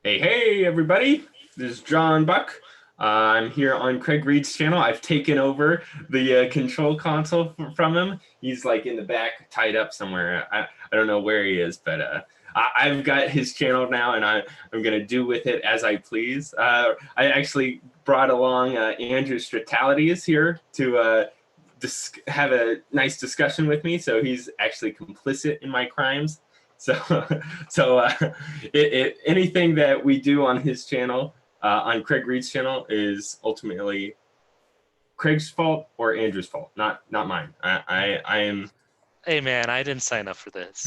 Hey, everybody. This is John Buck. I'm here on Craig Reed's channel. I've taken over the control console from him. He's like in the back, tied up somewhere. I don't know where he is, but I've got his channel now, and I'm going to do with it as I please. I actually brought along Andrew Stratelates here to have a nice discussion with me. So he's actually complicit in my crimes. So, anything that we do on his channel, on Craig Reed's channel, is ultimately Craig's fault or Andrew's fault, not mine. I am. Hey man, I didn't sign up for this.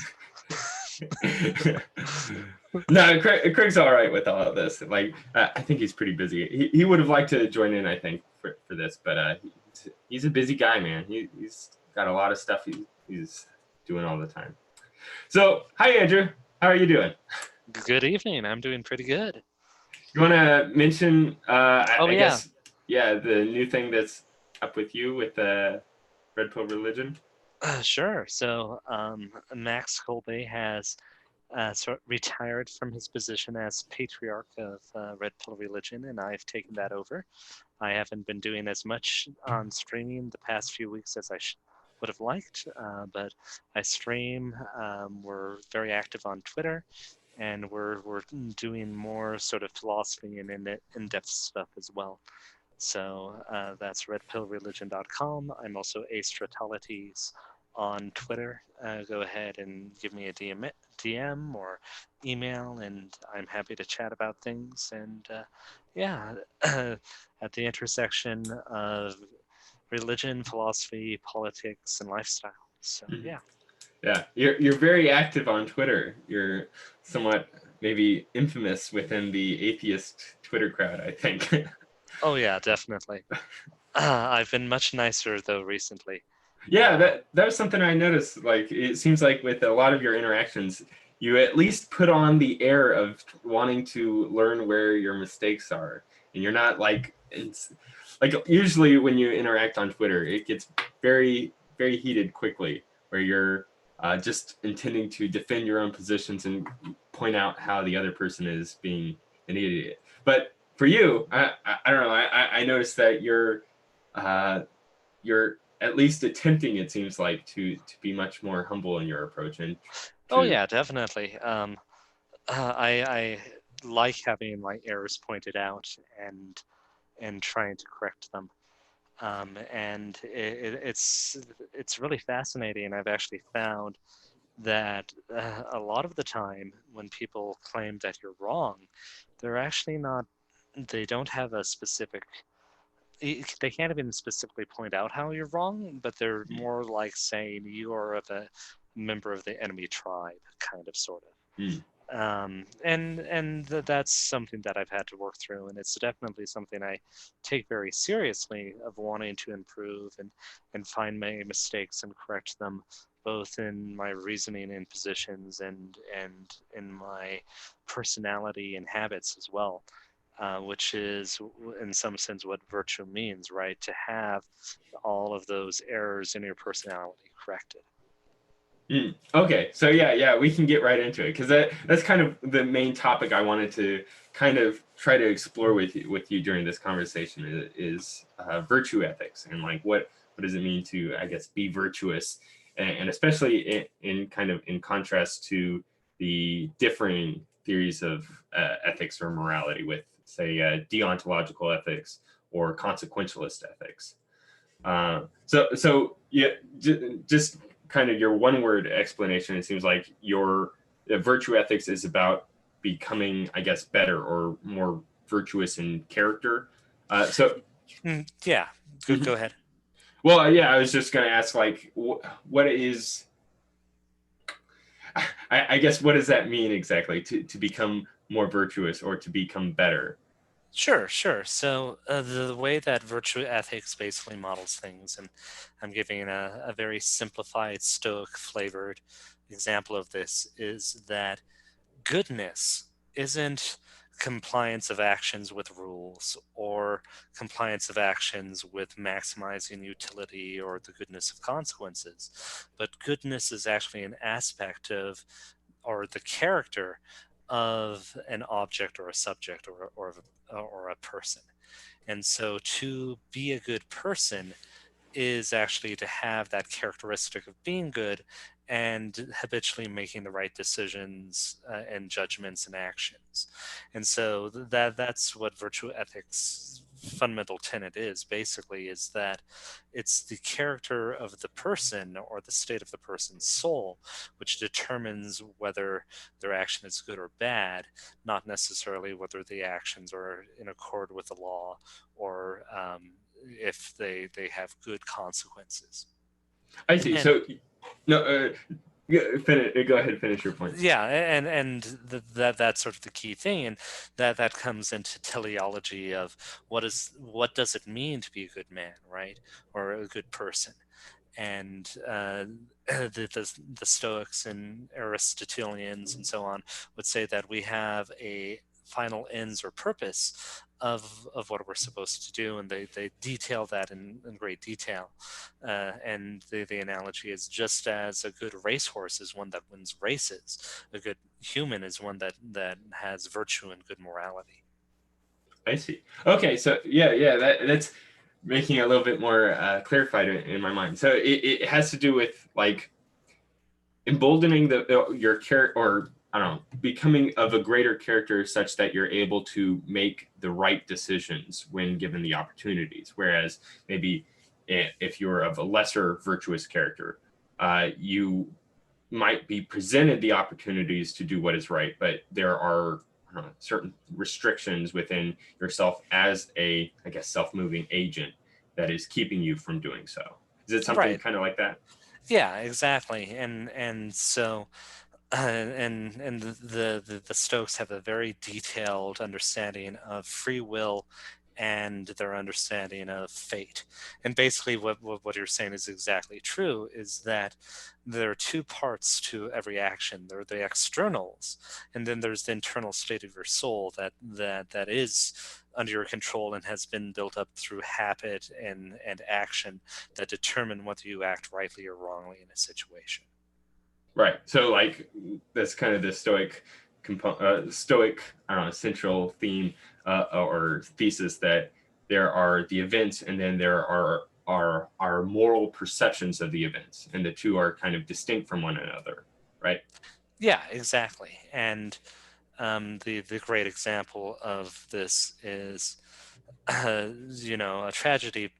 No, Craig's all right with all of this. Like, I think he's pretty busy. He would have liked to join in, I think, for this, but he's a busy guy, man. He's got a lot of stuff he's doing all the time. So, hi, Andrew. How are you doing? Good evening. I'm doing pretty good. You want to mention, Oh I yeah, guess, yeah, the new thing that's up with you with Red Pill Religion? sure. So Max Colby has retired from his position as patriarch of Red Pill Religion, and I've taken that over. I haven't been doing as much on streaming the past few weeks as I would have liked, but I stream. We're very active on Twitter, and we're doing more sort of philosophy and in-depth stuff as well. So that's redpillreligion.com. I'm also a Stratelates on Twitter. Go ahead and give me a DM or email, and I'm happy to chat about things. And yeah, at the intersection of religion, philosophy, politics, and lifestyle. So Mhm. yeah. Yeah, you're very active on Twitter. You're somewhat maybe infamous within the atheist Twitter crowd, I think. Oh yeah, definitely. I've been much nicer though recently. Yeah, that was something I noticed. Like, it seems like with a lot of your interactions, you at least put on the air of wanting to learn where your mistakes are, and you're not like it's like usually when you interact on Twitter, it gets very heated quickly, where you're just intending to defend your own positions and point out how the other person is being an idiot. But for you, I don't know. I noticed that uh, you're at least attempting, it seems like, to be much more humble in your approach and Oh to. yeah, definitely. I like having my errors pointed out and trying to correct them. And it's really fascinating. I've actually found that a lot of the time when people claim that you're wrong, they're actually not. They don't have a specific. They can't even specifically point out how you're wrong, but they're more like saying you are of a member of the enemy tribe, kind of, sort of. Mm, That's something that I've had to work through, and it's definitely something I take very seriously of wanting to improve and find my mistakes and correct them, both in my reasoning and positions and in my personality and habits as well. Which is, in some sense, what virtue means, right? To have all of those errors in your personality corrected. Okay, so yeah, we can get right into it because that's kind of the main topic I wanted to kind of try to explore with you during this conversation is virtue ethics and like what does it mean to, I guess, be virtuous, and especially in kind of in contrast to the differing theories of ethics or morality with, say, deontological ethics or consequentialist ethics. So yeah, just kind of your one word explanation. It seems like your virtue ethics is about becoming, I guess, better or more virtuous in character. So, Yeah, mhm. go ahead. Well, yeah, I was just going to ask, like, what is, I guess, what does that mean exactly to become more virtuous or to become better? Sure, sure. So the way that virtue ethics basically models things, and I'm giving a very simplified, stoic flavored example of this, is that goodness isn't compliance of actions with rules or compliance of actions with maximizing utility or the goodness of consequences, but goodness is actually an aspect of, or the character of an object or a subject or a person. And so to be a good person is actually to have that characteristic of being good and habitually making the right decisions and judgments and actions. And so that's what virtue ethics fundamental tenet is basically, is that it's the character of the person or the state of the person's soul which determines whether their action is good or bad, not necessarily whether the actions are in accord with the law or if they have good consequences. I see. And So no, go ahead and finish your point. yeah, that's sort of the key thing, and that comes into teleology of what does it mean to be a good man, right, or a good person. And the Stoics and Aristotelians and so on would say that we have a final ends or purpose of what we're supposed to do, and they detail that in great detail. And the analogy is, just as a good racehorse is one that wins races, a good human is one that has virtue and good morality. I see. Okay, so yeah, that's making it a little bit more clarified in my mind. So it has to do with like emboldening your character, or I don't know, becoming of a greater character such that you're able to make the right decisions when given the opportunities. Whereas maybe if you're of a lesser virtuous character, you might be presented the opportunities to do what is right, but there are certain restrictions within yourself as a, I guess, self-moving agent that is keeping you from doing so. Is it something Right. kind of like that? Yeah, exactly. And so and the Stokes have a very detailed understanding of free will and their understanding of fate. And basically, what you're saying is exactly true. Is that there are two parts to every action. There are the externals, and then there's the internal state of your soul that is under your control and has been built up through habit and action that determine whether you act rightly or wrongly in a situation. Right. So like that's kind of the stoic, I don't know, central theme or thesis that there are the events and then there are our moral perceptions of the events, and the two are kind of distinct from one another. Right. Yeah, exactly. And the great example of this is, a tragedy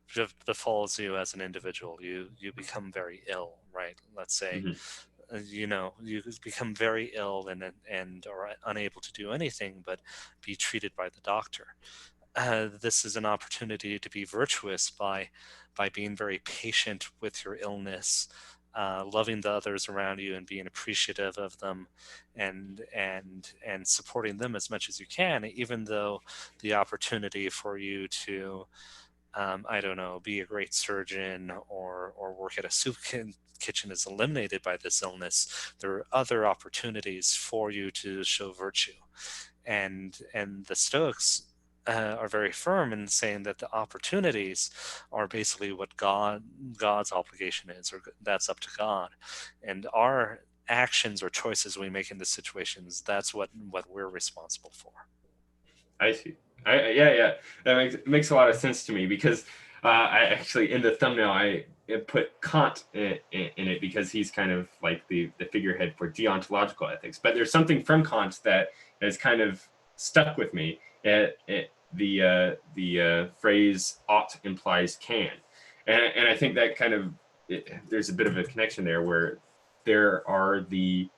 befalls you as an individual. You become very ill, right? Let's say, Mm-hmm. you become very ill and are unable to do anything but be treated by the doctor. This is an opportunity to be virtuous by being very patient with your illness, loving the others around you and being appreciative of them, and supporting them as much as you can, even though the opportunity for you to, I don't know, be a great surgeon or work at a kitchen is eliminated by this illness. There are other opportunities for you to show virtue, and the Stoics are very firm in saying that the opportunities are basically what God's obligation is, or that's up to God, and our actions or choices we make in the situations, that's what we're responsible for. I see. Yeah. That makes a lot of sense to me because I actually in the thumbnail I put Kant in it because he's kind of like the figurehead for deontological ethics. But there's something from Kant that has kind of stuck with me. The phrase "ought" implies "can," and I think that kind of there's a bit of a connection there where there are the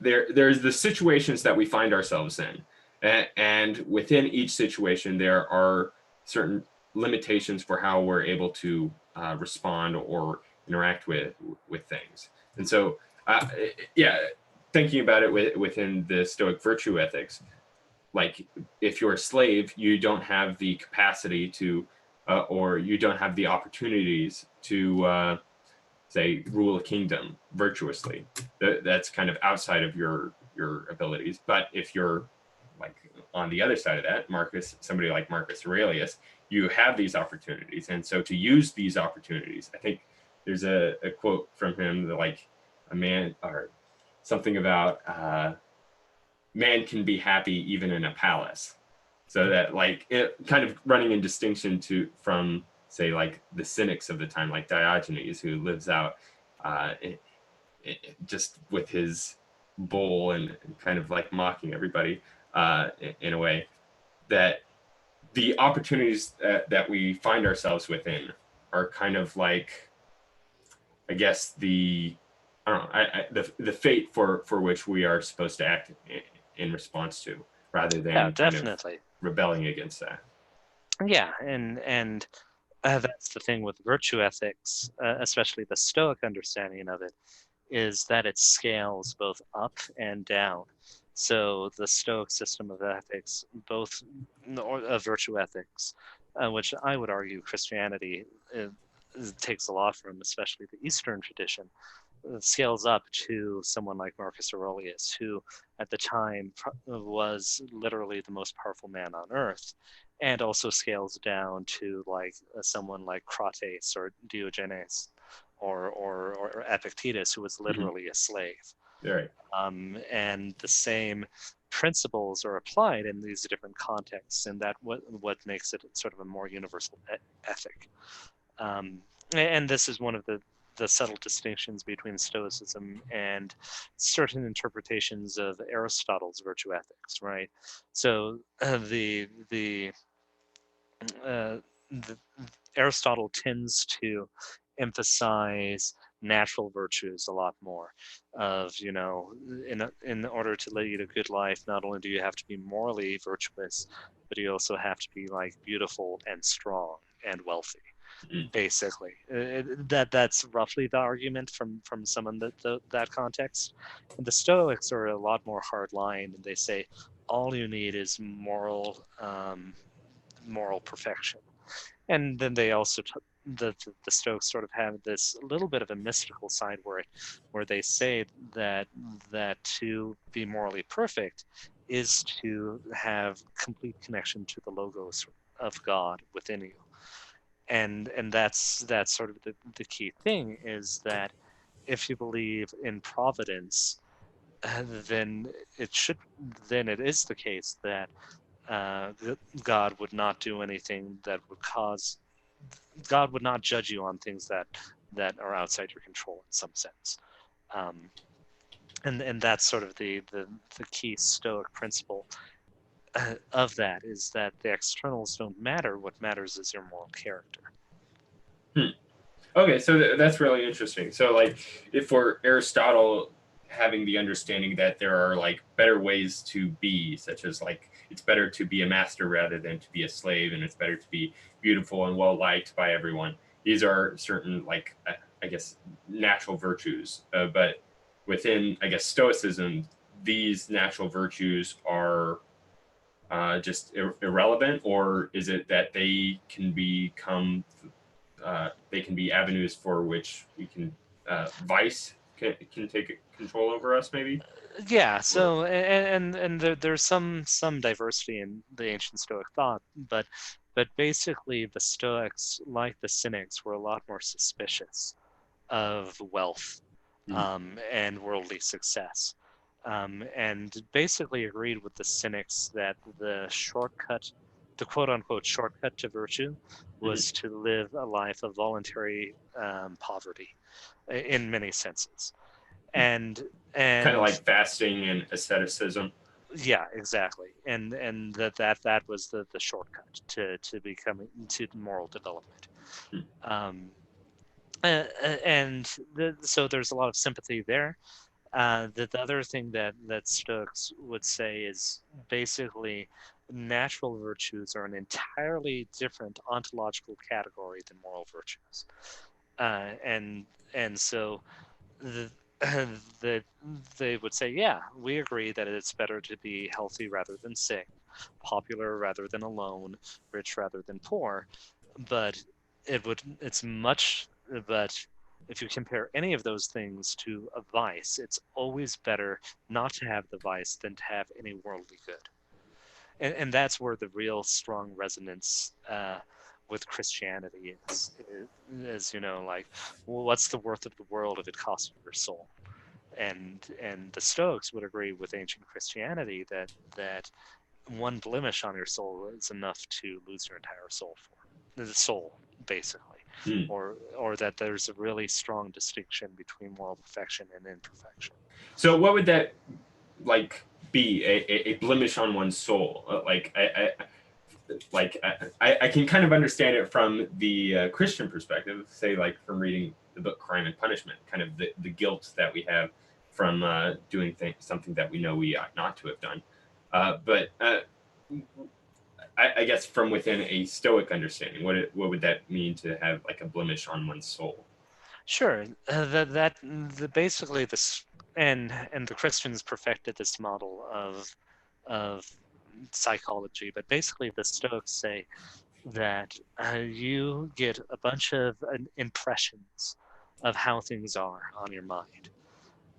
there's the situations that we find ourselves in, and within each situation there are certain limitations for how we're able to respond or interact with things. And so yeah, thinking about it within the Stoic virtue ethics, like if you're a slave, you don't have the capacity to or you don't have the opportunities to say rule a kingdom virtuously. That's kind of outside of your abilities. But if you're like on the other side of that, somebody like Marcus Aurelius, you have these opportunities, and so to use these opportunities, I think there's a quote from him that like a man or something about man can be happy even in a palace. So that like it kind of running in distinction to from say like the cynics of the time, like Diogenes, who lives out just with his bull and kind of like mocking everybody in a way that the opportunities that we find ourselves within are kind of like I guess the I don't know the fate for which we are supposed to act in response to, rather Yeah, than kind of definitely. rebelling against that. Yeah, and that's the thing with virtue ethics, especially the Stoic understanding of it, is that it scales both up and down. So the Stoic system of ethics, both or of virtue ethics, which I would argue Christianity takes a lot from, especially the Eastern tradition, scales up to someone like Marcus Aurelius, who at the time was literally the most powerful man on earth, and also scales down to like someone like Crates or Diogenes or Epictetus, who was Mm-hmm. literally a slave. Right. And the same principles are applied in these different contexts, and that what makes it sort of a more universal ethic. Um, and this is one of the subtle distinctions between Stoicism and certain interpretations of Aristotle's virtue ethics, right? So uh, the Aristotle tends to emphasize natural virtues a lot more. Of in order to lead a good life, not only do you have to be morally virtuous, but you also have to be like beautiful and strong and wealthy, Mm-hmm. basically. That's roughly the argument from some of that context. And the Stoics are a lot more hard line, and they say all you need is moral perfection. And then they also the Stoics sort of have this little bit of a mystical side where they say that to be morally perfect is to have complete connection to the logos of God within you. And that's sort of the key thing, is that if you believe in providence, then it should then it is the case that uh, God would not do anything that would cause God would not judge you on things that are outside your control in some sense. Um, and that's sort of the key Stoic principle of that, is that the externals don't matter. What matters is your moral character. Hmm. Okay, so that's really interesting. So, like, if for Aristotle having the understanding that there are like better ways to be, such as like it's better to be a master rather than to be a slave, and it's better to be beautiful and well liked by everyone. These are certain like I guess natural virtues, but within I guess Stoicism, these natural virtues are just irrelevant, or is it that they can be avenues for which we can vice can take control over us, maybe? Yeah. Or So and there's some diversity in the ancient Stoic thought, but basically the Stoics, like the Cynics, were a lot more suspicious of wealth mm, and worldly success. And basically agreed with the Cynics that the quote unquote shortcut to virtue, mm, was to live a life of voluntary poverty in many senses. mm. And Kind of and like fasting and asceticism. yeah, exactly. And that was the shortcut to becoming to moral development. Mm, Um, and so there's a lot of sympathy there. The other thing that Stokes would say is basically natural virtues are an entirely different ontological category than moral virtues, and so the, the, they would say, yeah, we agree that it's better to be healthy rather than sick, popular rather than alone, rich rather than poor, but it's much, but if you compare any of those things to a vice, it's always better not to have the vice than to have any worldly good. And that's where the real strong resonance with Christianity is like, well, what's the worth of the world if it costs you your soul? And the Stoics would agree with ancient Christianity that one blemish on your soul is enough to lose your entire soul for the soul, basically, Hmm. or that there's a really strong distinction between moral perfection and imperfection. So what would that like be a blemish on one's soul? I can kind of understand it from the Christian perspective, say like from reading the book Crime and Punishment, kind of the guilt that we have from doing something that we know we ought not to have done. But I guess from within a Stoic understanding, what would that mean to have like a blemish on one's soul? Sure, basically this, and the Christians perfected this model of psychology, but basically the Stoics say that you get a bunch of impressions of how things are on your mind,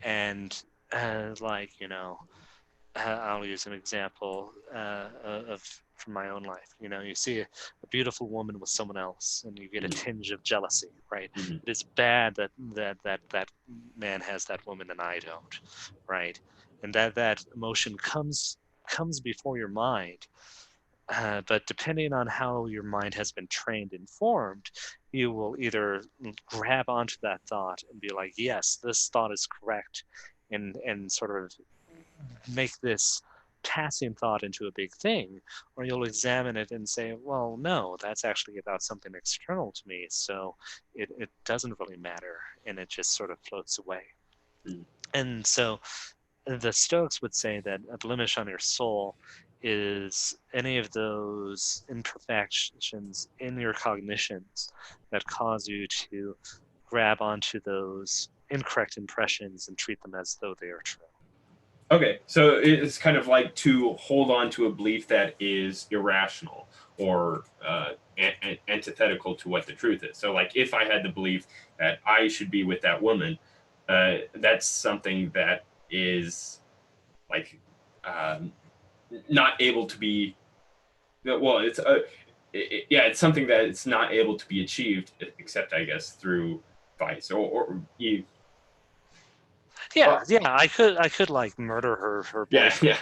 and like I'll use an example of from my own life. You see a beautiful woman with someone else, and you get a Mm-hmm. tinge of jealousy, right? Mm-hmm. It is bad that man has that woman and I don't, right? And that emotion comes before your mind. But depending on how your mind has been trained and formed, you will either grab onto that thought and be like, yes, this thought is correct, and sort of make this passing thought into a big thing, or you'll examine it and say, well, no, that's actually about something external to me, so it doesn't really matter, and it just sort of floats away. Mm-hmm. And so the Stoics would say that a blemish on your soul is any of those imperfections in your cognitions that cause you to grab onto those incorrect impressions and treat them as though they are true. Okay, so it's kind of like to hold on to a belief that is irrational or antithetical to what the truth is. So, like, if I had the belief that I should be with that woman, that's something that is like um, not able to be. Well, yeah, it's something that it's not able to be achieved except, I guess, through vice Yeah, or yeah, I could like murder her yeah, boyfriend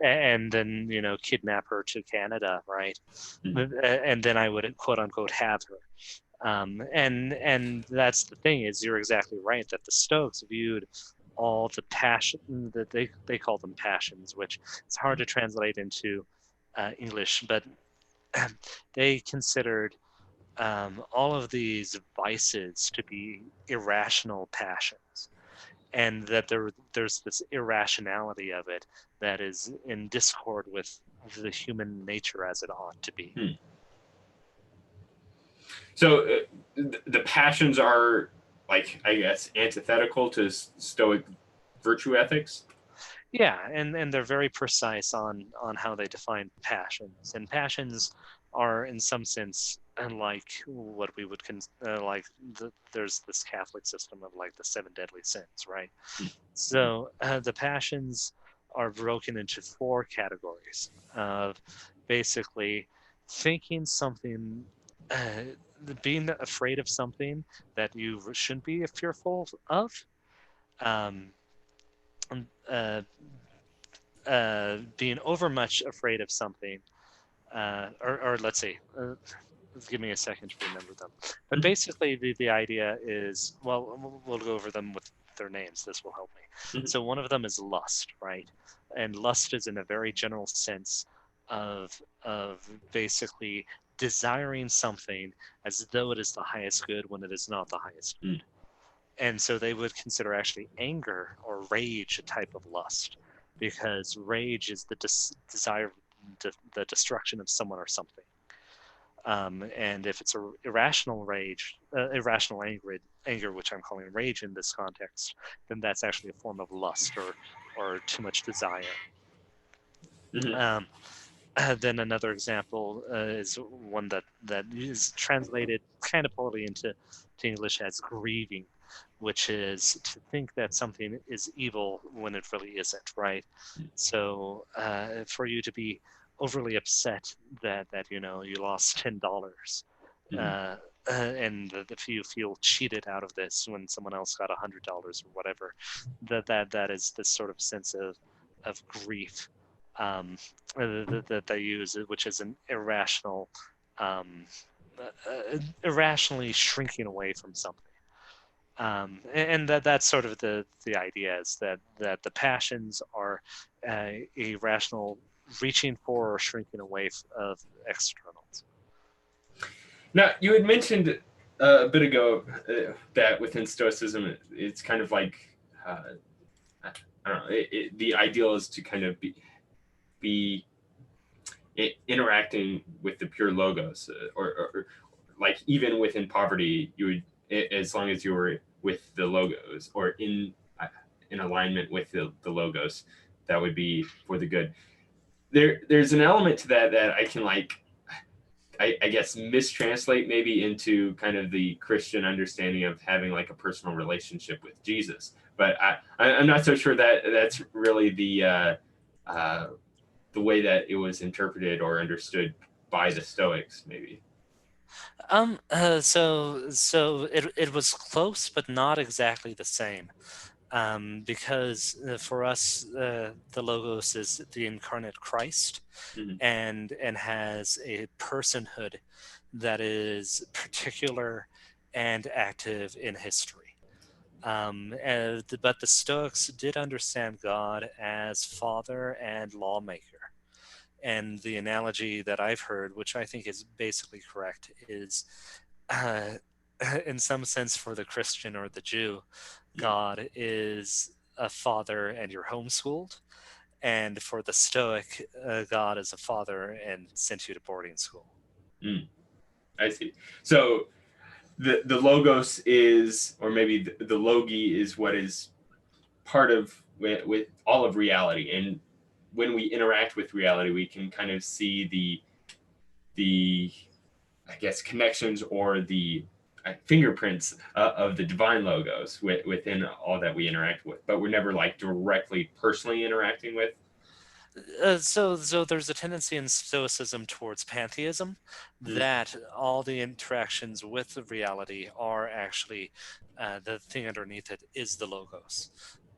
yeah. and then kidnap her to Canada, right? Mhm. And then I would quote unquote have her. And that's the thing, is you're exactly right that the Stoics viewed all the passion that they call them passions, which it's hard to translate into English, but they considered all of these vices to be irrational passions, and that there's this irrationality of it that is in discord with the human nature as it ought to be. Hmm. So the passions are like, I guess, antithetical to Stoic virtue ethics. Yeah, and they're very precise on how they define passions, and passions are in some sense unlike what we would like there's this Catholic system of like the seven deadly sins, right? Hmm. So the passions are broken into four categories of basically thinking something, uh, being afraid of something that you shouldn't be fearful of, um, uh, being overmuch afraid of something, or let's see, give me a second to remember them. But Hmm. basically, the idea is, well, we'll go over them with their names. This will help me. Hmm. So one of them is lust, right? And lust is in a very general sense of basically desiring something as though it is the highest good when it is not the highest Hmm. good. And so they would consider actually anger or rage a type of lust, because rage is the desire, the destruction of someone or something. And if it's a irrational rage, irrational anger, which I'm calling rage in this context, then that's actually a form of lust or too much desire. Hmm. Um, then another example is one that is translated kind of poorly into to English as grieving, which is to think that something is evil when it really isn't, right? So for you to be overly upset that you lost $10, Mhm. And if you feel cheated out of this when someone else got $100 or whatever, that is this sort of sense of grief that they use, which is an irrational, um, irrationally shrinking away from something. And that's sort of the idea is that the passions are irrational, reaching for or shrinking away of externals. Now, you had mentioned a bit ago that within Stoicism, it's kind of like uh, I don't know. The ideal is to kind of be interacting with the pure logos, or like even within poverty, you would, as long as you were with the logos or in alignment with the logos, that would be for the good. There's an element to that I can like I guess mistranslate maybe into kind of the Christian understanding of having like a personal relationship with Jesus. But I'm not so sure that that's really uh, the way that it was interpreted or understood by the Stoics, maybe. So it was close, but not exactly the same. Because for us, the Logos is the incarnate Christ, Mm-hmm. and has a personhood that is particular and active in history. But the Stoics did understand God as Father and lawmaker. And the analogy that I've heard, which I think is basically correct, is uh, in some sense for the Christian or the Jew, God is a father and you're homeschooled. And for the Stoic, God is a father and sent you to boarding school. Mm, I see. So the logos is, or maybe the logi is what is part of with all of reality, and when we interact with reality, we can kind of see the I guess connections or the fingerprints of the divine logos within all that we interact with, but we're never like directly personally interacting with. So there's a tendency in Stoicism towards pantheism Mm, that all the interactions with the reality are actually the thing underneath it is the logos,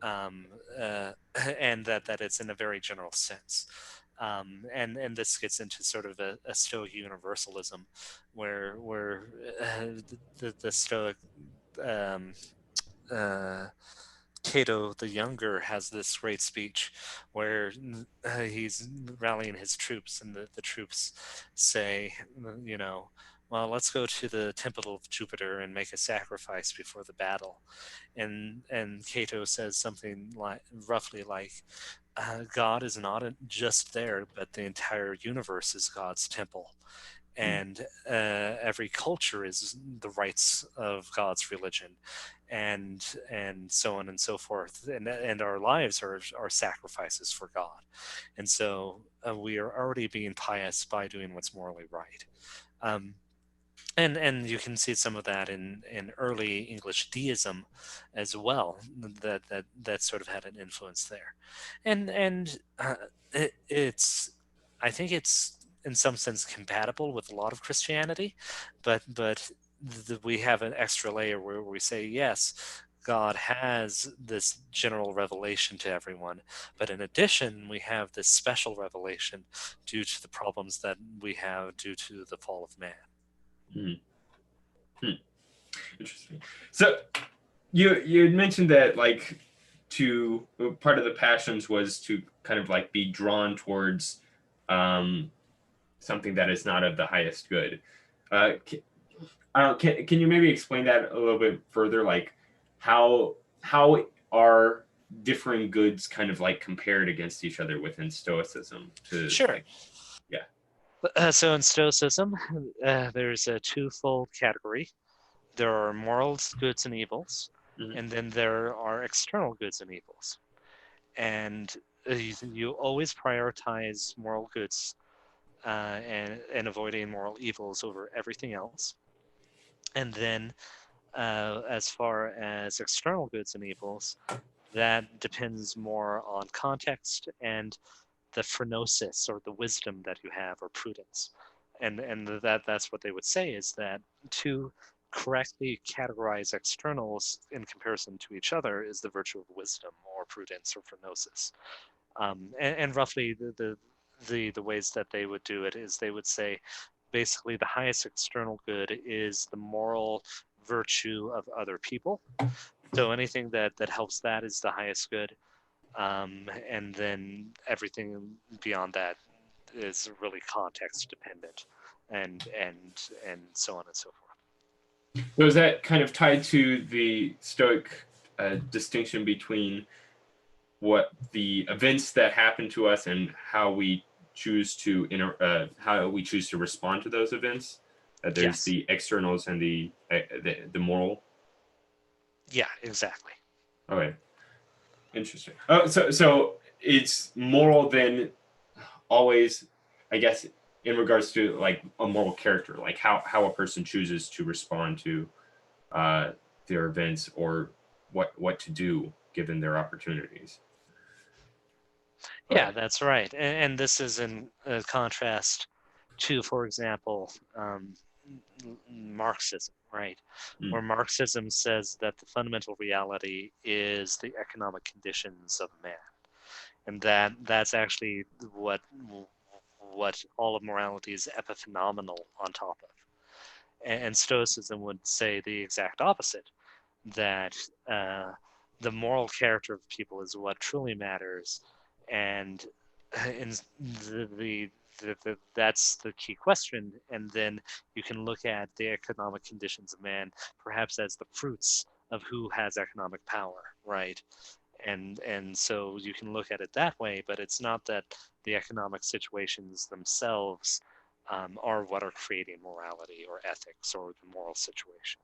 um, uh, and that it's in a very general sense. And this gets into sort of a Stoic universalism, where the Stoic um, uh, Cato the Younger has this great speech where he's rallying his troops, and the troops say, you know, well, let's go to the temple of Jupiter and make a sacrifice before the battle. And Cato says something like roughly like, God is not just there, but the entire universe is God's temple. mm, And every culture is the rights of God's religion, and so on and so forth. And our lives are sacrifices for God, and so we are already being pious by doing what's morally right. Um, and you can see some of that in early English deism as well. That sort of had an influence there, and it's I think it's in some sense compatible with a lot of Christianity, but we have an extra layer where we say yes. God has this general revelation to everyone, but in addition, we have this special revelation due to the problems that we have due to the fall of man. mm, mm. Interesting. So you had mentioned that like to part of the passions was to kind of like be drawn towards um, something that is not of the highest good. Uh, I don't. Can you maybe explain that a little bit further? Like how are differing goods kind of like compared against each other within Stoicism? To Sure. like, yeah. So in Stoicism, there's a twofold category. There are moral goods and evils, Mm-hmm. and then there are external goods and evils. And you always prioritize moral goods and avoiding moral evils over everything else. And then, as far as external goods and evils, that depends more on context and the phronosis or the wisdom that you have or prudence. and that's what they would say, is that to correctly categorize externals in comparison to each other is the virtue of wisdom or prudence or phronosis. And roughly the ways that they would do it is they would say basically the highest external good is the moral virtue of other people. So anything that helps that is the highest good. And then everything beyond that is really context dependent, and so on and so forth. So is that kind of tied to the Stoic distinction between what the events that happen to us and how we choose to how we choose to respond to those events? There's Yes. the externals and the moral. Yeah, exactly. Okay, interesting. Oh, so it's moral then always, I guess, in regards to like a moral character, like how a person chooses to respond to uh, their events or what to do given their opportunities. Yeah, Okay. that's right. And this is in contrast to, for example, Marxism, right? Mm. Where Marxism says that the fundamental reality is the economic conditions of man, and that's actually what all of morality is epiphenomenal on top of. And Stoicism would say the exact opposite, that the moral character of people is what truly matters, and in that's the key question. And then you can look at the economic conditions of man perhaps as the fruits of who has economic power, right? And so you can look at it that way, but it's not that the economic situations themselves are what are creating morality or ethics or the moral situation.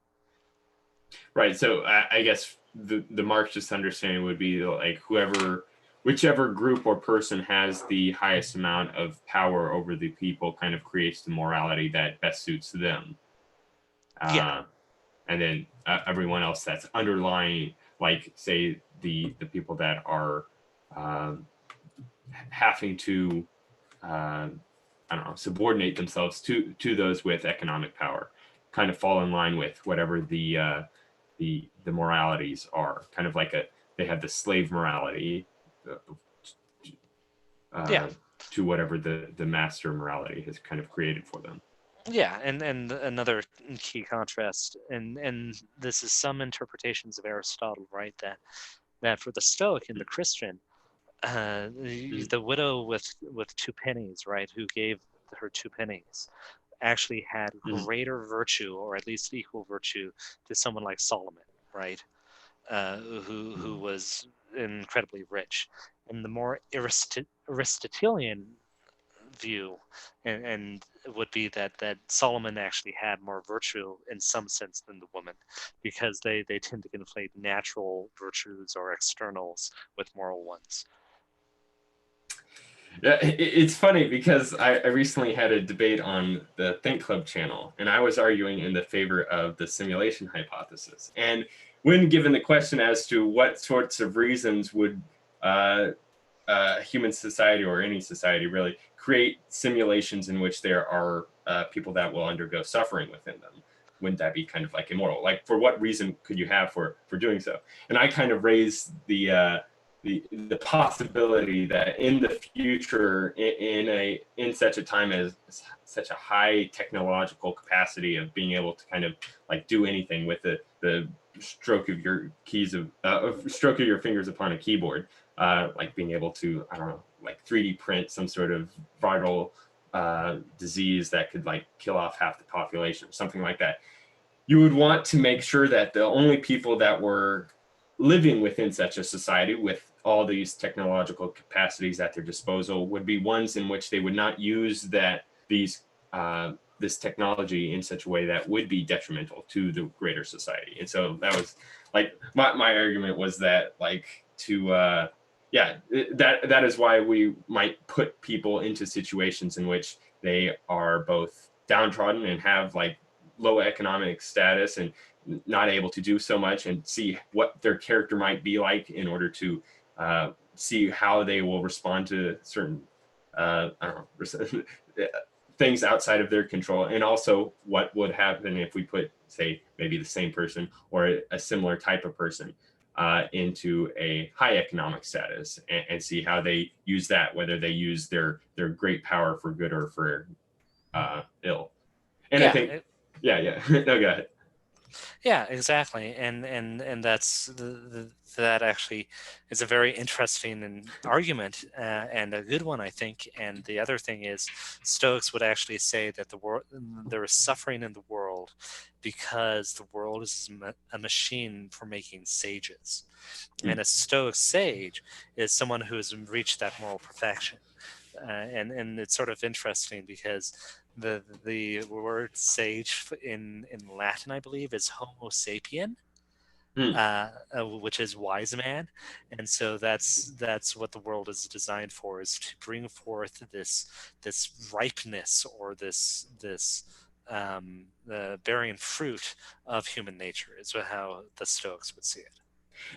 Right. So I guess the Marxist understanding would be like whichever group or person has the highest amount of power over the people kind of creates the morality that best suits them. Yeah, Uh, and then everyone else that's underlying, like say the people that are um, having to I don't know, subordinate themselves to those with economic power, kind of fall in line with whatever the moralities are. Kind of like they have the slave morality yeah, uh, to whatever the master morality has kind of created for them. yeah. And another key contrast, and this is some interpretations of Aristotle, right? That for the Stoic and the Christian, Mm. the widow with two pennies, right, who gave her two pennies, actually had Mm. greater virtue, or at least equal virtue, to someone like Solomon, right, who Mm. was incredibly rich. And the more Aristotelian view, and would be that Solomon actually had more virtue in some sense than the woman, because they tend to conflate natural virtues or externals with moral ones. Yeah, it's funny because I recently had a debate on the Think Club channel, and I was arguing in the favor of the simulation hypothesis. And when given the question as to what sorts of reasons would uh, human society or any society really create simulations in which there are people that will undergo suffering within them, wouldn't that be kind of like immoral? Like, for what reason could you have for doing so? And I kind of raised the possibility that in the future, in such a time as such a high technological capacity of being able to kind of like do anything with the stroke of your stroke of your fingers upon a keyboard, like being able to, I don't know, like 3D print some sort of viral disease that could like kill off half the population or something like that. You would want to make sure that the only people that were living within such a society with all these technological capacities at their disposal would be ones in which they would not use this technology in such a way that would be detrimental to the greater society. And so that was like my argument was that like to yeah, that is why we might put people into situations in which they are both downtrodden and have like low economic status and not able to do so much, and see what their character might be like in order to see how they will respond to certain I don't know things outside of their control, and also what would happen if we put, say, maybe the same person or a similar type of person into a high economic status, and see how they use that, whether they use their great power for good or for ill. And I Yeah, think, yeah, yeah. No, go ahead. yeah, exactly, and that's that actually is a very interesting argument, and a good one, I think. And the other thing is, Stoics would actually say that the world there is suffering in the world because the world is a machine for making sages, and a Stoic sage is someone who has reached that moral perfection. And it's sort of interesting because the word sage in Latin, I believe, is Homo sapien, Mm. which is wise man, and so that's what the world is designed for, is to bring forth this ripeness, or this bearing fruit of human nature, is how the Stoics would see it.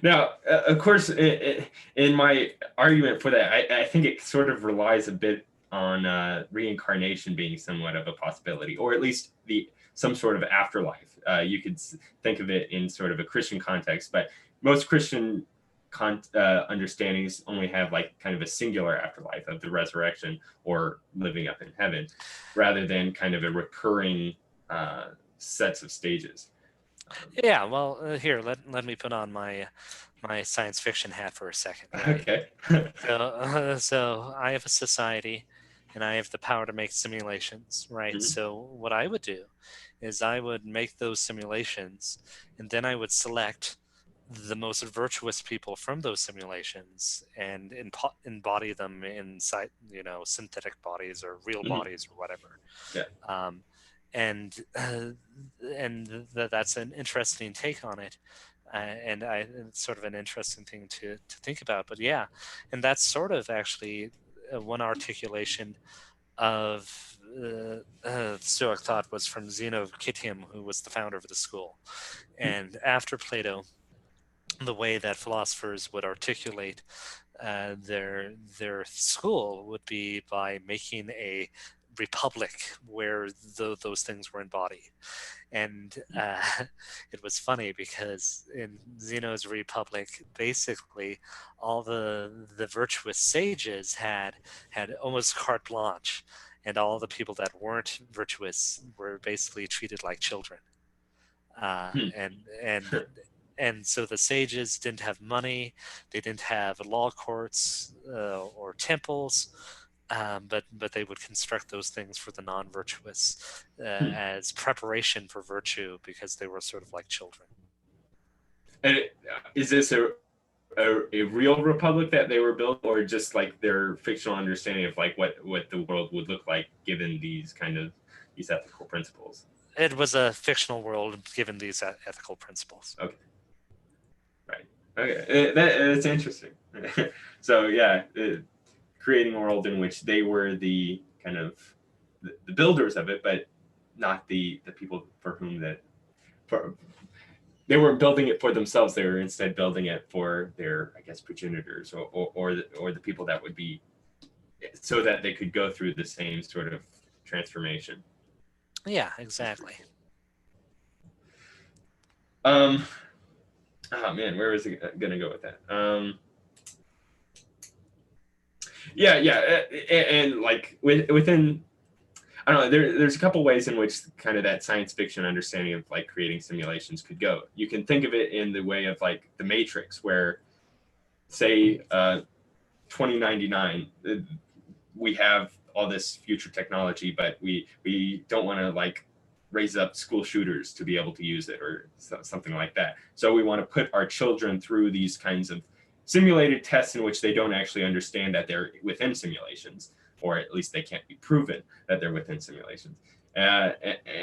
Now, of course, in my argument for that, I think it sort of relies a bit on reincarnation being somewhat of a possibility, or at least the some sort of afterlife. You could think of it in sort of a Christian context, but most Christian understandings only have like kind of a singular afterlife of the resurrection or living up in heaven, rather than kind of a recurring sets of stages. Yeah, well, here, let me put on my science fiction hat for a second, right? Okay. So I have a society, and I have the power to make simulations, right? Mhm. So what I would do is I would make those simulations, and then I would select the most virtuous people from those simulations and embody them inside, synthetic bodies or real Mhm. bodies or whatever. Yeah. Um, and that's an interesting take on it, it's sort of an interesting thing to think about. But yeah, and that's sort of actually one articulation of Stoic thought was from Zeno of Citium, who was the founder of the school. And after Plato, the way that philosophers would articulate their school would be by making a republic where those things were embodied. And it was funny because in Zeno's Republic, basically all the virtuous sages had almost carte blanche, and all the people that weren't virtuous were basically treated like children. Uh, Hmm. and and and so the sages didn't have money, they didn't have law courts or temples, but they would construct those things for the non-virtuous Hmm. as preparation for virtue, because they were sort of like children. And is this a real republic that they were built, or just like their fictional understanding of like what the world would look like given these kind of these ethical principles? It was a fictional world given these ethical principles. Okay, right. Okay, that's interesting. So yeah, creating a world in which they were the kind of the builders of it, but not the people for whom that for they weren't building it for themselves. They were instead building it for their, I guess, progenitors, or the people that would be, so that they could go through the same sort of transformation. Yeah, exactly. Um, oh man, where was it gonna go with that? Yeah, yeah, and like within, I don't know. There's a couple ways in which kind of that science fiction understanding of like creating simulations could go. You can think of it in the way of like the Matrix, where say 2099, we have all this future technology, but we don't want to like raise up school shooters to be able to use it, or something like that. So we want to put our children through these kinds of simulated tests in which they don't actually understand that they're within simulations, or at least they can't be proven that they're within simulations, uh,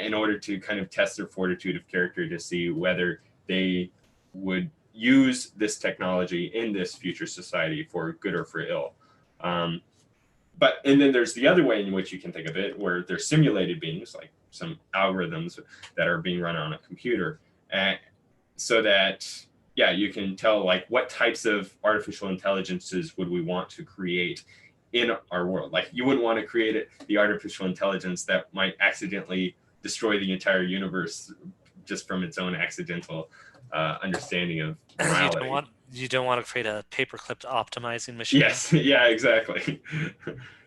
in order to kind of test their fortitude of character to see whether they would use this technology in this future society for good or for ill. Um, but and then there's the other way in which you can think of it, where they're simulated beings, like some algorithms that are being run on a computer, and so that yeah, you can tell like what types of artificial intelligences would we want to create in our world. Like you wouldn't want to create the artificial intelligence that might accidentally destroy the entire universe just from its own accidental understanding of You don't morality. want you don't want to create a paperclip optimizing machine. Yes, yeah, exactly.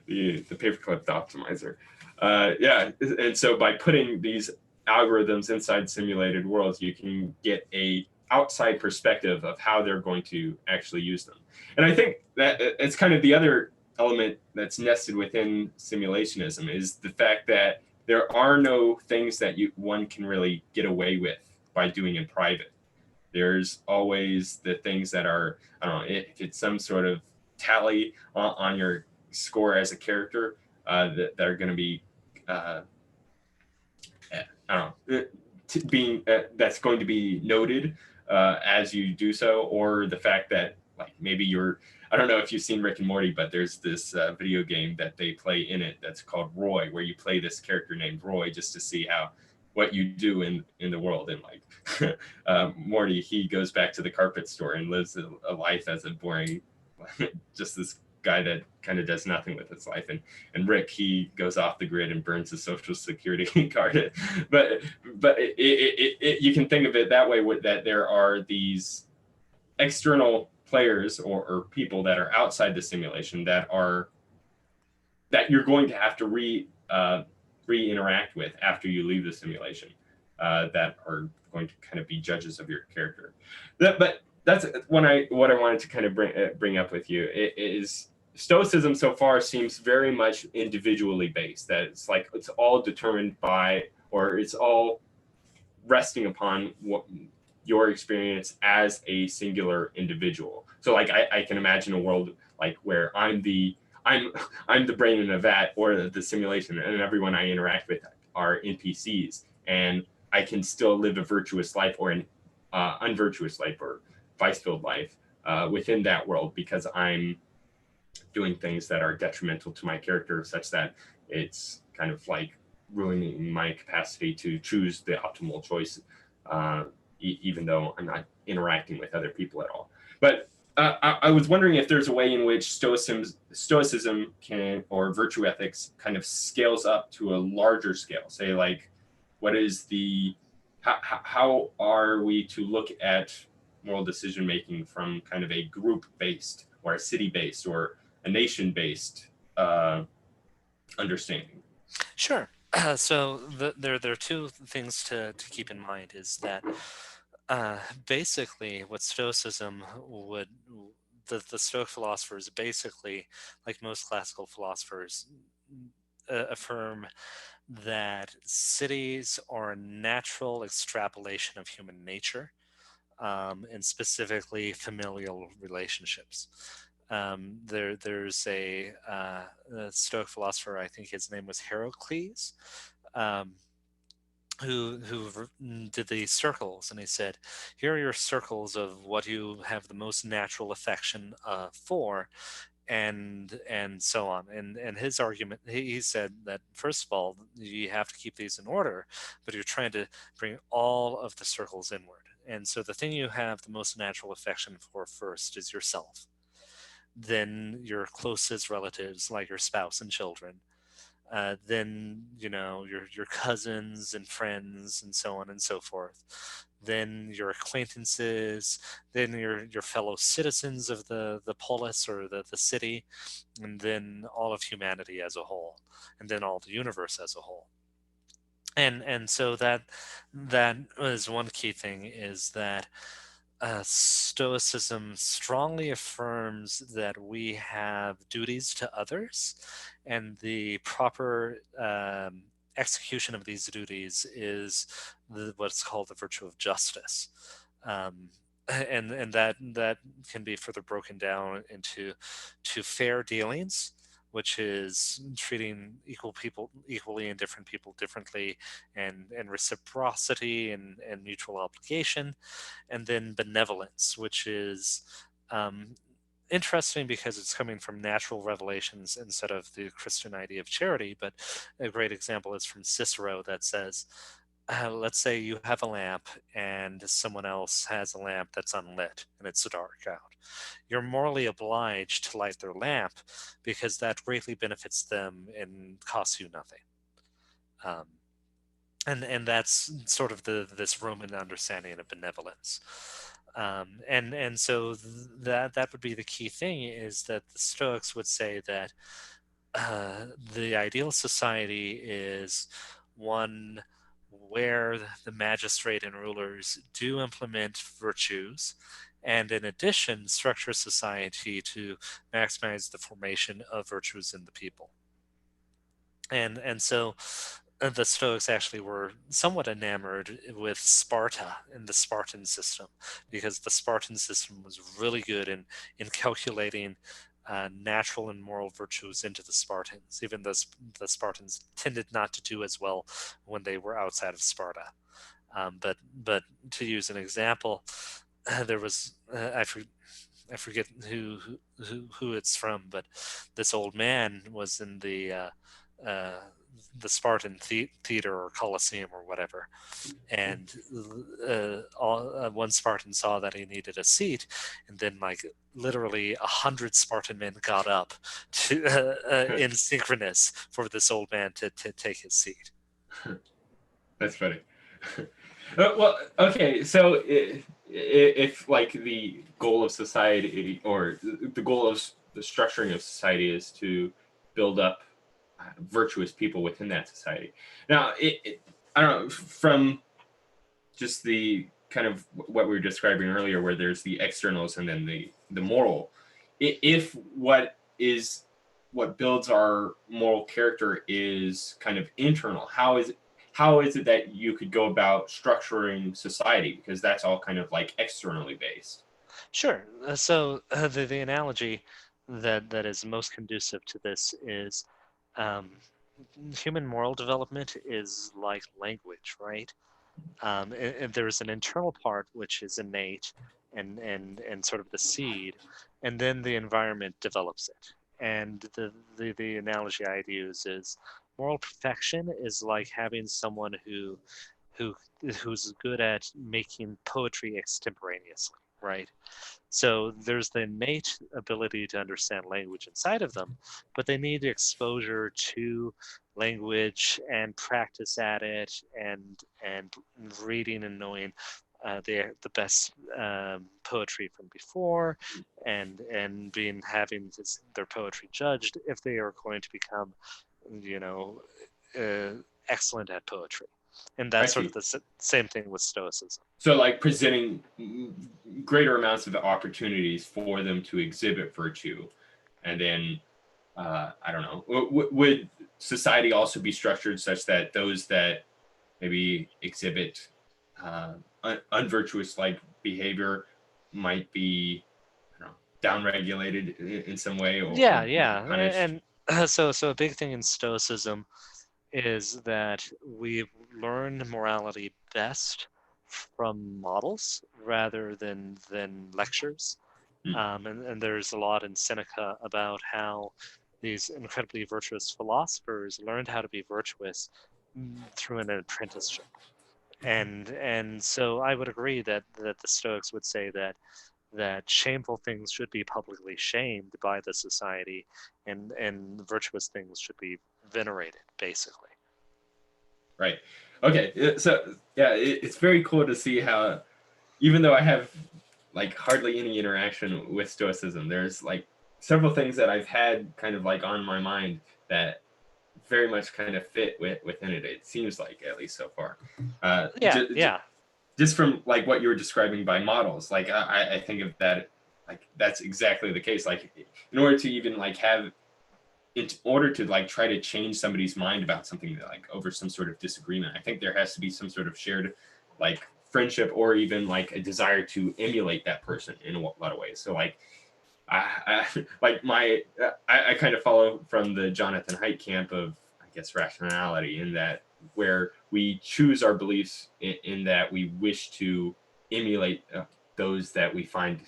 The paperclip optimizer. Yeah, and so by putting these algorithms inside simulated worlds, you can get a outside perspective of how they're going to actually use them. And I think that it's kind of the other element that's nested within simulationism is the fact that there are no things that one can really get away with by doing in private. There's always the things that are, I don't know, if it's some sort of tally on your score as a character that are going to be, I don't know, being that's going to be noted as you do so, or the fact that like maybe you're, I don't know if you've seen Rick and Morty, but there's this video game that they play in it that's called Roy, where you play this character named Roy just to see how what you do in the world. And like Morty, he goes back to the carpet store and lives a life as a boring, just this guy that kind of does nothing with his life. And Rick, he goes off the grid and burns his social security card. but you can think of it that way, that there are these external players or people that are outside the simulation that you're going to have to re-interact with after you leave the simulation, that are going to kind of be judges of your character. But that's what I wanted to kind of bring up with you. It is Stoicism so far seems very much individually based. That it's like it's all determined by, or it's all resting upon what your experience as a singular individual. So like I can imagine a world like where I'm the brain in a vat or the simulation, and everyone I interact with are NPCs, and I can still live a virtuous life or an unvirtuous life or vice-filled life within that world because I'm doing things that are detrimental to my character, such that it's kind of like ruining my capacity to choose the optimal choice, even though I'm not interacting with other people at all. But I was wondering if there's a way in which stoicism can, or virtue ethics, kind of scales up to a larger scale. Say, like, what is the how are we to look at moral decision making from kind of a group based or a city based or a nation based understanding? Sure. So there are two things to keep in mind is that basically what Stoicism would the Stoic philosophers basically, like most classical philosophers, affirm that cities are a natural extrapolation of human nature, and specifically familial relationships. There's a Stoic philosopher, I think his name was Heracles, um, who did these circles, and he said, "Here are your circles of what you have the most natural affection for." And so on, and his argument, he said that first of all you have to keep these in order, but you're trying to bring all of the circles inward, and so the thing you have the most natural affection for first is yourself, then your closest relatives like your spouse and children, then your cousins and friends and so on and so forth, then your acquaintances, then your fellow citizens of the polis or the city, and then all of humanity as a whole, and then all the universe as a whole. And so that is one key thing, is that Stoicism strongly affirms that we have duties to others, and the proper execution of these duties is what's called the virtue of justice. Um, and that can be further broken down into fair dealings, which is treating equal people equally and different people differently, and reciprocity and mutual obligation, and then benevolence, which is um, interesting because it's coming from natural revelations instead of the Christian idea of charity. But a great example is from Cicero that says, let's say you have a lamp and someone else has a lamp that's unlit and it's dark out. You're morally obliged to light their lamp because that greatly benefits them and costs you nothing. Um, and that's sort of this Roman understanding of benevolence. And so that would be the key thing, is that the Stoics would say that the ideal society is one where the magistrate and rulers do implement virtues, and in addition, structure society to maximize the formation of virtues in the people. And so the Stoics actually were somewhat enamored with Sparta and the Spartan system, because the Spartan system was really good in calculating natural and moral virtues into the Spartans, even though the Spartans tended not to do as well when they were outside of Sparta. But to use an example, there was I forget who it's from, but this old man was in uh, the Spartan theater or Colosseum or whatever, and one Spartan saw that he needed a seat, and then like literally 100 Spartan men got up to in synchronous for this old man to take his seat. That's funny. Well, okay, so if like the goal of society, or the goal of the structuring of society, is to build up virtuous people within that society. Now, I don't know, from just the kind of what we were describing earlier, where there's the externals and then the moral. If what builds our moral character is kind of internal, how is it that you could go about structuring society, because that's all kind of like externally based? Sure. So the analogy that is most conducive to this is um, human moral development is like language, right? And there's an internal part which is innate and sort of the seed, and then the environment develops it. And the analogy I'd use is moral perfection is like having someone who who's good at making poetry extemporaneously, right? So there's the innate ability to understand language inside of them, but they need exposure to language and practice at it, and reading and knowing the best poetry from before, and being having their poetry judged if they are going to become, you know, uh, excellent at poetry. And I that's sort of see. the same thing with Stoicism. So like presenting greater amounts of opportunities for them to exhibit virtue, and then I don't know, would society also be structured such that those that maybe exhibit unvirtuous like behavior might be, I don't know, downregulated in some way, Yeah, or maybe yeah, punished? so a big thing in Stoicism is that we learn morality best from models rather than lectures. Hmm, And there's a lot in Seneca about how these incredibly virtuous philosophers learned how to be virtuous through an apprenticeship. And so I would agree that the Stoics would say that shameful things should be publicly shamed by the society, and virtuous things should be venerated, basically. right. Okay. So yeah, it's very cool to see how, even though I have like hardly any interaction with Stoicism, there's like several things that I've had kind of like on my mind that very much kind of fit within it. It seems like, at least so far. Yeah, yeah. Just from like what you were describing by models, like I think of that, like that's exactly the case. Like in order to even like have, in order to like try to change somebody's mind about something, that, like over some sort of disagreement, I think there has to be some sort of shared like friendship, or even like a desire to emulate that person in a lot of ways. So like like I kind of follow from the Jonathan Haidt camp of, I guess, rationality, in that where we choose our beliefs in that we wish to emulate those that we find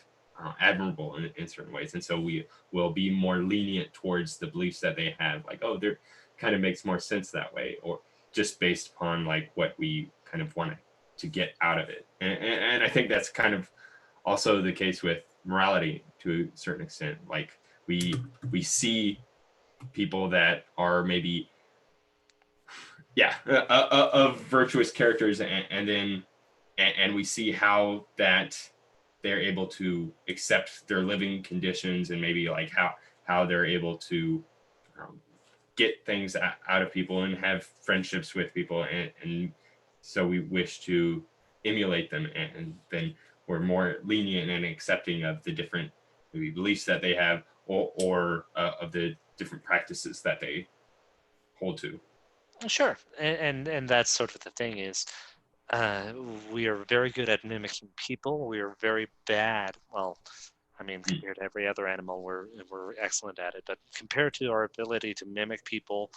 admirable in certain ways, and so we will be more lenient towards the beliefs that they have, like, oh, they're kind of makes more sense that way, or just based upon like what we kind kind of want to get out of it. And I think that's kind of also the case with morality to a certain extent. Like we see people that are maybe of virtuous characters, and then we see how that they're able to accept their living conditions, and maybe like how they're able to get things out of people and have friendships with people, and so we wish to emulate them, and then we're more lenient and accepting of the different maybe beliefs that they have, or of the different practices that they hold to. Sure, and that's sort of the thing is, uh, we are very good at mimicking people. We are very bad. Well, I mean, compared to every other animal, we're excellent at it. But compared to our ability to mimic people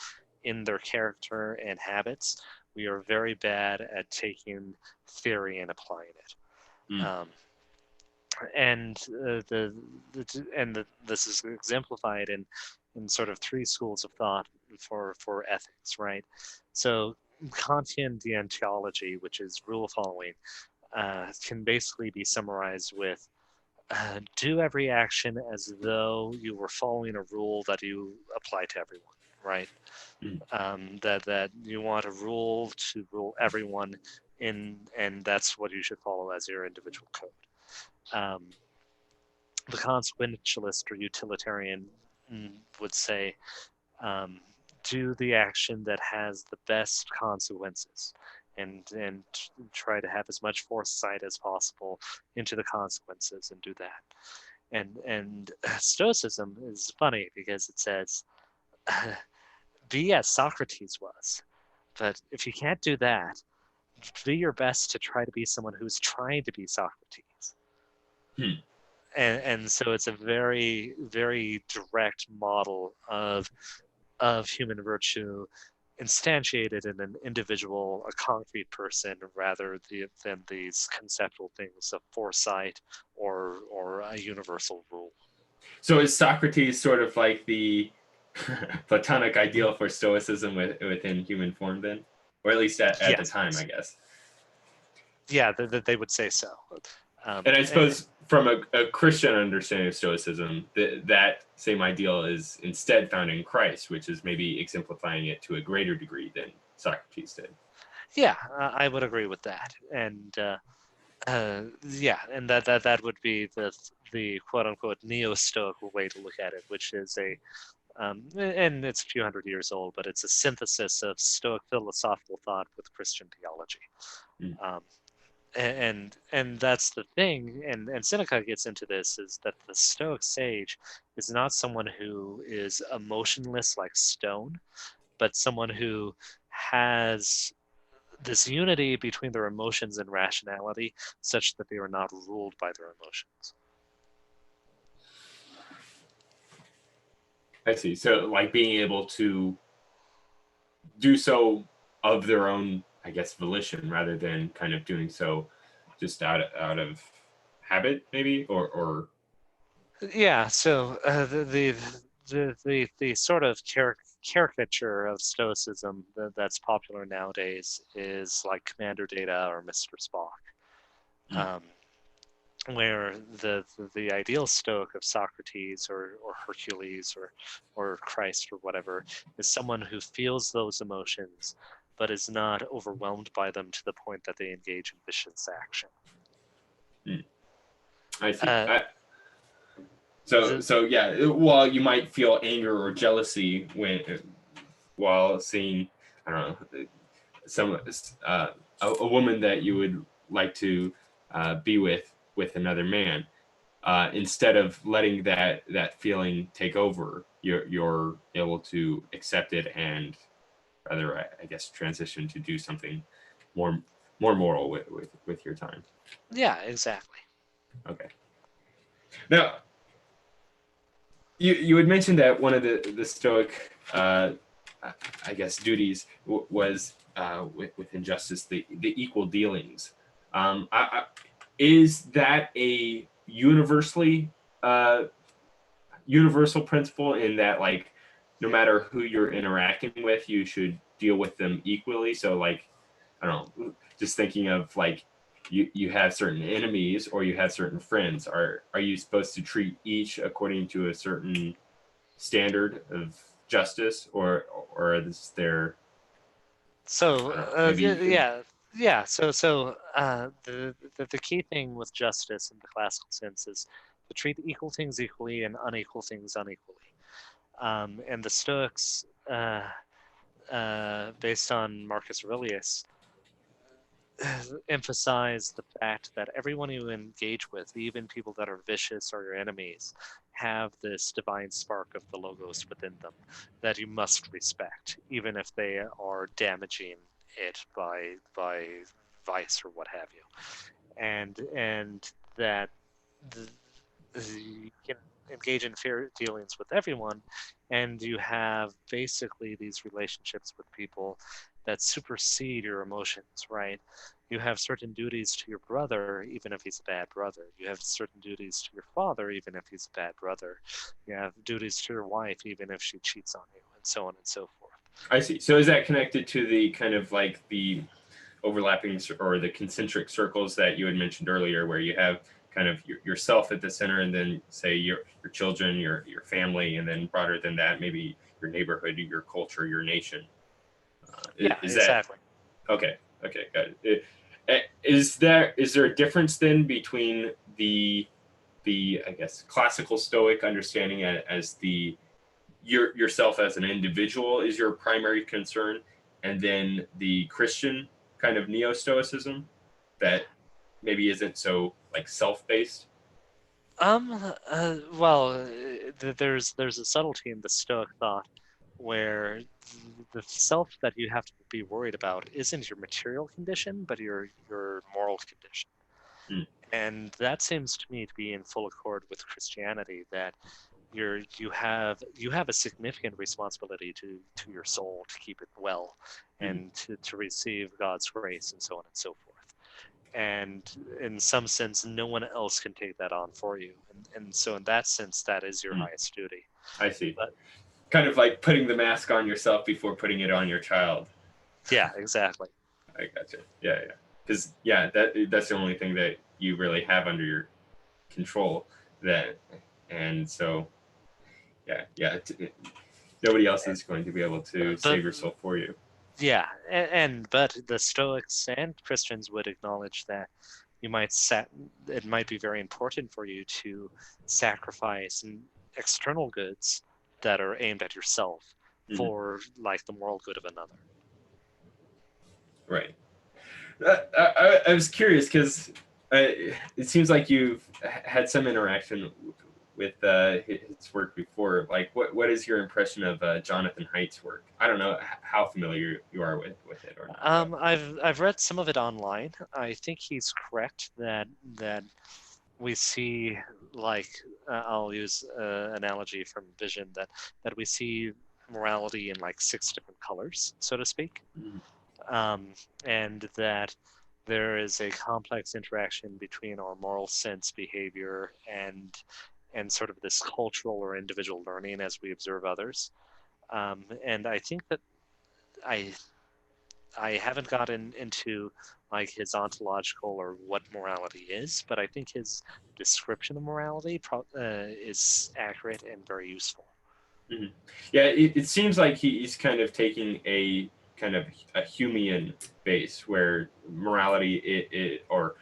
in their character and habits, we are very bad at taking theory and applying it. Um, and this is exemplified in sort of three schools of thought for ethics, right? So Kantian deontology, which is rule following, can basically be summarized with do every action as though you were following a rule that you apply to everyone, right? That you want a rule to rule everyone in, and that's what you should follow as your individual code. The consequentialist or utilitarian would say, do the action that has the best consequences, and try to have as much foresight as possible into the consequences and do that. And Stoicism is funny because it says, be as Socrates was, but if you can't do that, do your best to try to be someone who's trying to be Socrates. And so it's a very, very direct model of human virtue instantiated in an individual, a concrete person, rather than these conceptual things of foresight or a universal rule. So is Socrates sort of like the Platonic ideal for Stoicism within human form, then, or at least at the time, I guess? Yeah, they would say so. And I suppose from a Christian understanding of Stoicism, that same ideal is instead found in Christ, which is maybe exemplifying it to a greater degree than Socrates did. Yeah, I would agree with that, and yeah, and that would be the quote unquote neo-Stoic way to look at it, which is and it's a few hundred years old, but it's a synthesis of Stoic philosophical thought with Christian theology. And that's the thing, and Seneca gets into this, is that the Stoic sage is not someone who is emotionless like stone, but someone who has this unity between their emotions and rationality such that they are not ruled by their emotions. I see. So like being able to do so of their own, I guess, volition, rather than kind of doing so just out of habit, maybe, or Yeah. So the sort of caricature of Stoicism that's popular nowadays is like Commander Data or Mr. Spock, where the ideal Stoic of Socrates or Hercules or Christ or whatever is someone who feels those emotions but is not overwhelmed by them to the point that they engage in vicious action. I see. So yeah, while you might feel anger or jealousy while seeing, I don't know, some a woman that you would like to be with another man, instead of letting that feeling take over, you're able to accept it, and rather, I guess, transition to do something more moral with your time. Yeah, exactly. Okay. Now, you had mentioned that one of the Stoic, I guess, duties was with injustice, the equal dealings. Is that a universal principle, in that, like, no matter who you're interacting with, you should deal with them equally? So, like, I don't know, just thinking of like you have certain enemies or you have certain friends. Are you supposed to treat each according to a certain standard of justice, or is there, So I don't know, maybe you could. yeah. The key thing with justice in the classical sense is to treat equal things equally and unequal things unequally. And the Stoics, based on Marcus Aurelius, emphasize the fact that everyone you engage with, even people that are vicious or your enemies, have this divine spark of the logos within them that you must respect, even if they are damaging it by vice or what have you. And that the, you can engage in fair dealings with everyone, and you have basically these relationships with people that supersede your emotions, right? You have certain duties to your brother, even if he's a bad brother. You have certain duties to your father, even if he's a bad brother. You have duties to your wife, even if she cheats on you, and so on and so forth. I see. So is that connected to the kind of like the overlapping or the concentric circles that you had mentioned earlier, where you have kind of yourself at the center, and then say your children, your family, and then broader than that, maybe your neighborhood, your culture, your nation. Yeah, Is that exactly. okay? Okay, got it. Is there a difference then between the I guess classical Stoic understanding as the yourself as an individual is your primary concern, and then the Christian kind of neo Stoicism that maybe isn't so like self based? Well, there's a subtlety in the Stoic thought where the self that you have to be worried about isn't your material condition, but your moral condition. Mm, And that seems to me to be in full accord with Christianity, that you have a significant responsibility to your soul to keep it well mm, and to receive God's grace and so on and so forth. And in some sense, no one else can take that on for you. And so in that sense, that is your mm. highest duty. I see. But Kind of like putting the mask on yourself before putting it on your child. yeah, exactly. I gotcha. Yeah, yeah. Because yeah, that's the only thing that you really have under your control. That, and so yeah, yeah. Nobody else is going to be able to But save your soul for you. yeah, but the Stoics and Christians would acknowledge that you might set it might be very important for you to sacrifice external goods that are aimed at yourself Mhm. for like the moral good of another. Right. I was curious because it seems like you've had some interaction with his work before. Like, what is your impression of Jonathan Haidt's work? I don't know how familiar you are with it or not, but. I've read some of it online. I think he's correct that we see like I'll use an analogy from Vision that we see morality in like six different colors, so to speak, Mm, um, and that there is a complex interaction between our moral sense behavior and sort of this cultural or individual learning as we observe others. And I think that I I haven't gotten into like his ontological or what morality is, but I think his description of morality is accurate and very useful. mhm. Yeah, it seems like he's kind of taking a kind of a Humean base where morality or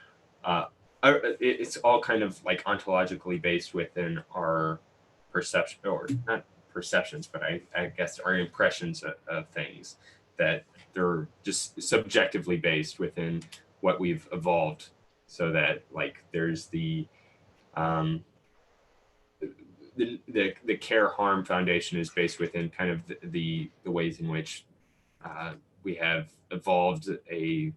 uh, it's all kind of like ontologically based within our perception, or not perceptions, but I guess our impressions of things, that they're just subjectively based within what we've evolved, so that like there's um, the care harm foundation is based within kind of the ways in which uh, we have evolved a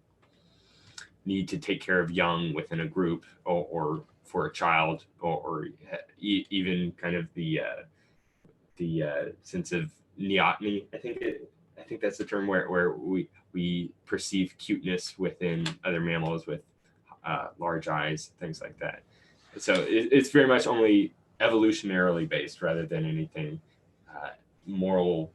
need to take care of young within a group, or for a child, or even kind of the sense of neoteny. I think that's the term where we perceive cuteness within other mammals with large eyes, things like that. So it's very much only evolutionarily based rather than anything uh, moral,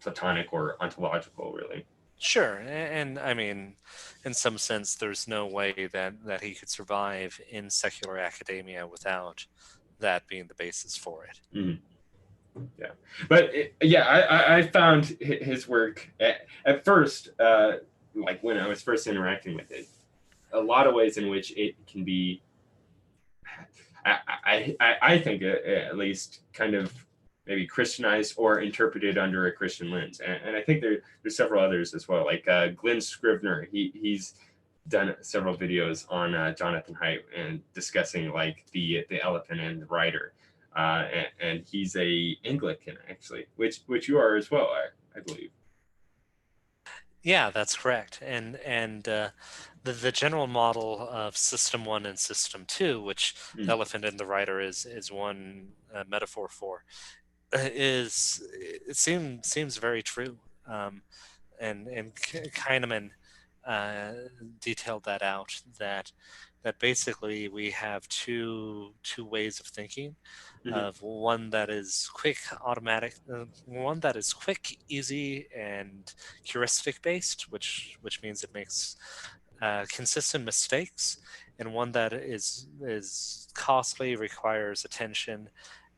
platonic, or ontological, really. Sure, and I mean, in some sense, there's no way that he could survive in secular academia without that being the basis for it. Mm, yeah, but yeah, I found his work at first, like when I was first interacting with it, a lot of ways in which it can be, I think at least kind of maybe Christianized or interpreted under a Christian lens, and I think there's several others as well, like Glenn Scrivener. He's done several videos on Jonathan Haidt and discussing like the elephant and the rider, and he's a Anglican actually, which you are as well, I believe. Yeah, that's correct. And the general model of System One and System Two, which the Mm, elephant and the rider is one metaphor for, is it seems very true. And Kahneman uh, detailed that out, that basically we have two ways of thinking, mhm. of one that is quick, automatic, one that is quick, easy, and heuristic based, which means it makes consistent mistakes, and one that is costly, requires attention,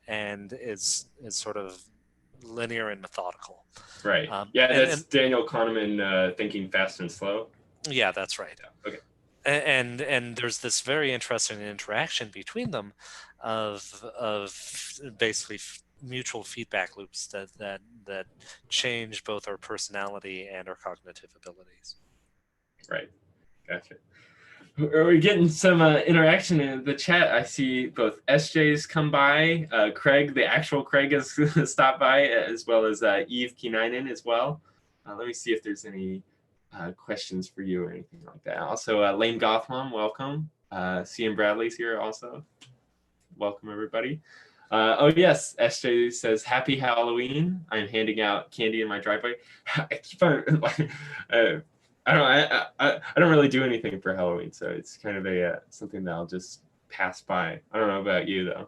and is sort of linear and methodical. Right. Um, Yeah, and that's and Daniel Kahneman, Thinking Fast and Slow. yeah, that's right. Yeah. Okay. And there's this very interesting interaction between them, of basically mutual feedback loops that change both our personality and our cognitive abilities. Right. Gotcha. Are we getting some interaction in the chat? I see both SJ's come by, Craig, the actual Craig, has stopped by, as well as Eve Kininen as well. Let me see if there's any questions for you or anything like that. Also, Lane Gotham, welcome. CM Bradley's here also. Welcome, everybody. Oh, yes, SJ says, Happy Halloween. I'm handing out candy in my driveway. I keep on, like, I don't know, I don't really do anything for Halloween, so it's kind of a something that I'll just pass by. I don't know about you, though.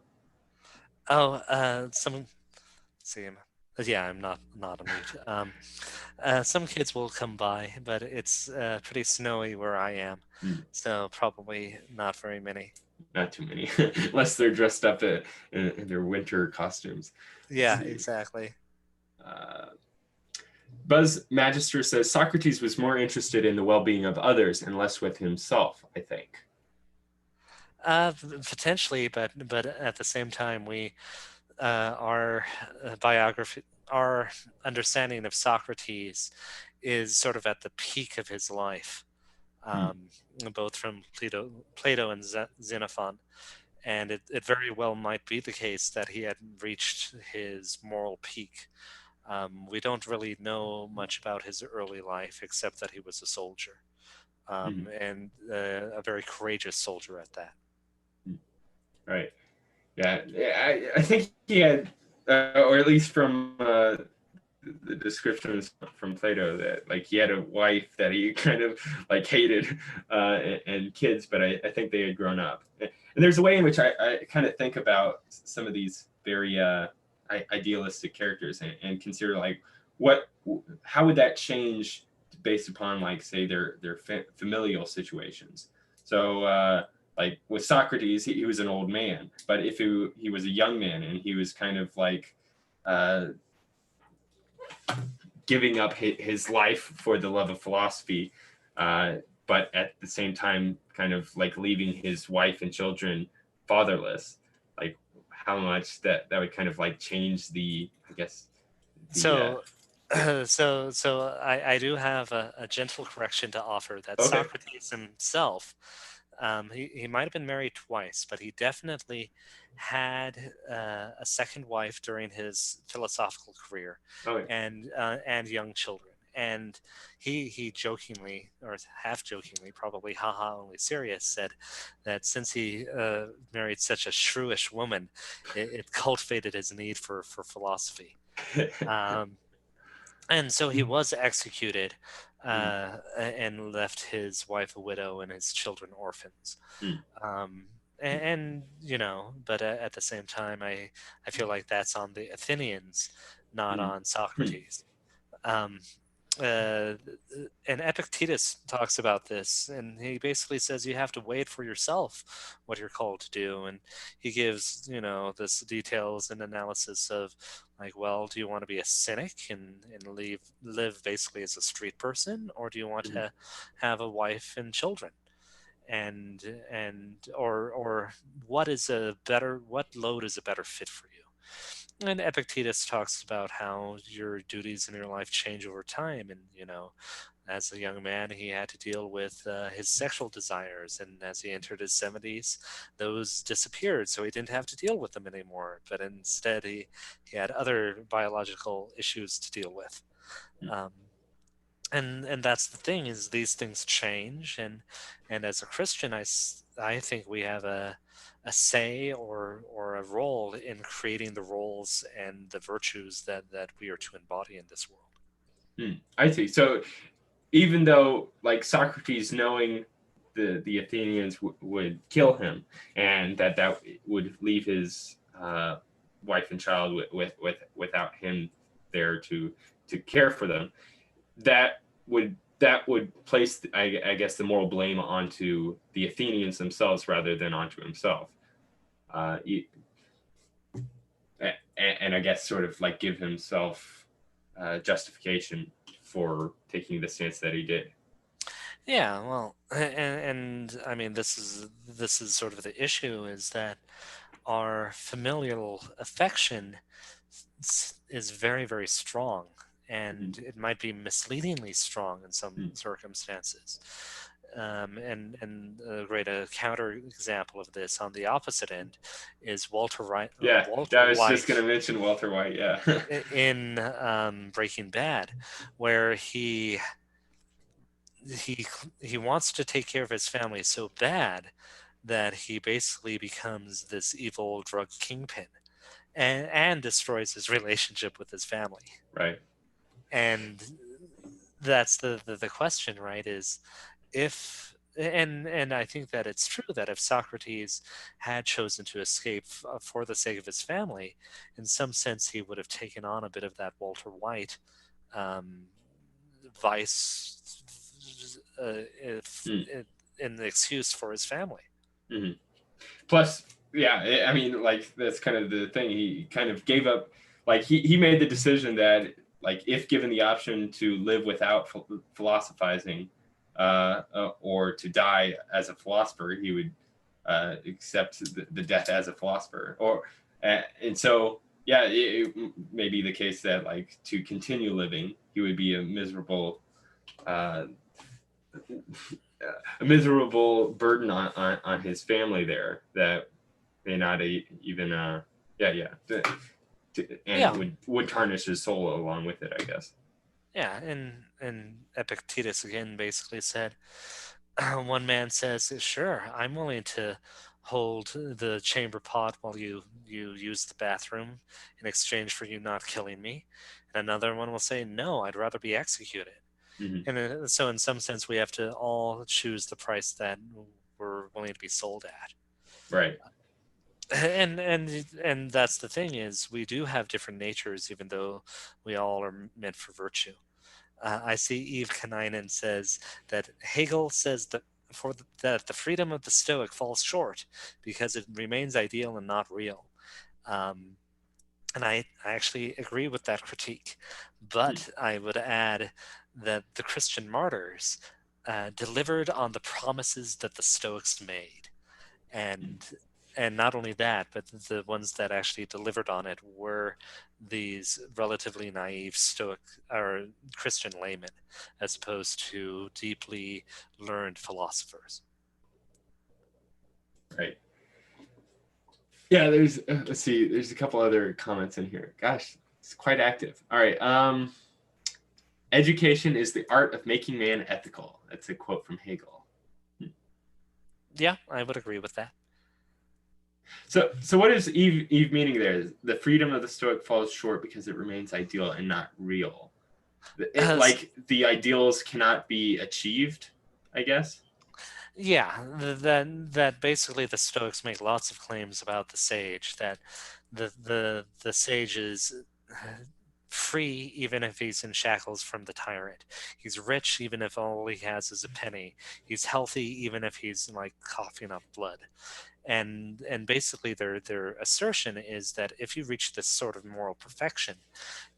Oh, some see, yeah, I'm not on mute. Some kids will come by, but it's pretty snowy where I am, Hmm, so probably not very many. not too many, unless they're dressed up in their winter costumes. Let's Yeah, see. exactly. Uh, Buzz Magister says Socrates was more interested in the well being of others and less with himself, I think. Potentially, but at the same time, our biography, our understanding of Socrates is sort of at the peak of his life, Hmm. um, both from Plato and Xenophon. And it very well might be the case that he had reached his moral peak. We don't really know much about his early life except that he was a soldier, Hmm. and a very courageous soldier at that. Hmm. Right. Yeah. I think he had, or at least from the descriptions from Plato, that like he had a wife that he kind of like hated, and kids, but I think they had grown up. And there's a way in which I kind of think about some of these very idealistic characters, and consider like what how would that change based upon like say their familial situations. So like with Socrates, he was an old man, but if he was a young man and he was kind of like uh, giving up his life for the love of philosophy, but at the same time, kind of like leaving his wife and children fatherless. Like how much that would kind of like change the, I guess, the So, so I do have a gentle correction to offer, that okay. Socrates himself, he might have been married twice, but he definitely had a second wife during his philosophical career, Okay. and young children. And he jokingly, or half jokingly, probably haha, only serious, said that since he married such a shrewish woman, it cultivated his need for philosophy. Um, and so he was executed, Mm, and left his wife a widow and his children orphans. mm, And but at the same time, I feel like that's on the Athenians, not mm, on mm, Socrates. Um, uh, and Epictetus talks about this, and he basically says you have to weigh it for yourself what you're called to do, and he gives this details and analysis of like, well, do you want to be a cynic and live basically as a street person, or do you want Mhm. to have a wife and children? And what load is a better fit for you? And Epictetus talks about how your duties in your life change over time. And, as a young man, he had to deal with his sexual desires. And as he entered his 70s, those disappeared. So he didn't have to deal with them anymore. But instead, he had other biological issues to deal with. Um, and that's the thing, is these things change. And as a Christian, I think we have a say or a role in creating the roles and the virtues that we are to embody in this world. I see. So even though like Socrates knowing the Athenians would kill him, and that would leave his wife and child without him there to care for them, that would place I guess the moral blame onto the Athenians themselves rather than onto himself. Uh, and I guess sort of like give himself justification for taking the stance that he did. Yeah, well, and I mean, this is sort of the issue, is that our familial affection is very, very strong, Mhm. and it might be misleadingly strong in some Mhm. circumstances. And a great counter example of this on the opposite end is Yeah, Walter I was just White gonna mention Walter White. Yeah. in Breaking Bad, where he he wants to take care of his family so bad that he basically becomes this evil drug kingpin, and destroys his relationship with his family. Right. And that's the question, right? Is if and I think that it's true that if Socrates had chosen to escape for the sake of his family, in some sense he would have taken on a bit of that Walter White um, vice, if, Mm. in the excuse for his family. Hmm. Plus, yeah, I mean, like that's kind of the thing. He kind of gave up. Like he made the decision that like if given the option to live without philosophizing, or to die as a philosopher, he would accept the death as a philosopher. And so yeah, it may be the case that like to continue living, he would be uh, a miserable burden on his family there that may not even yeah, and Yeah, would tarnish his soul along with it, I guess. yeah, and Epictetus again basically said, one man says, "Sure, I'm willing to hold the chamber pot while you use the bathroom in exchange for you not killing me," and another one will say, "No, I'd rather be executed." Hmm. And so, in some sense, we have to all choose the price that we're willing to be sold at. Right. And that's the thing, is we do have different natures, even though we all are meant for virtue. I see Eve Kaninen says that Hegel says that that the freedom of the Stoic falls short because it remains ideal and not real. Um, and I actually agree with that critique. Hmm. But I would add that the Christian martyrs delivered on the promises that the Stoics made. And and not only that, but the ones that actually delivered on it were these relatively naive Stoic or Christian laymen, as opposed to deeply learned philosophers. Right. Yeah, there's let's see, there's a couple other comments in here. Gosh, it's quite active. All right. Education is the art of making man ethical. That's a quote from Hegel. Yeah, I would agree with that. So what is Eve meaning there? The freedom of the Stoic falls short because it remains ideal and not real. Uh, Like the ideals cannot be achieved, I guess. yeah, that basically the Stoics make lots of claims about the sage, that the sages free even if he's in shackles from the tyrant. He's rich even if all he has is a penny. He's healthy even if he's like coughing up blood. And basically their assertion is that if you reach this sort of moral perfection,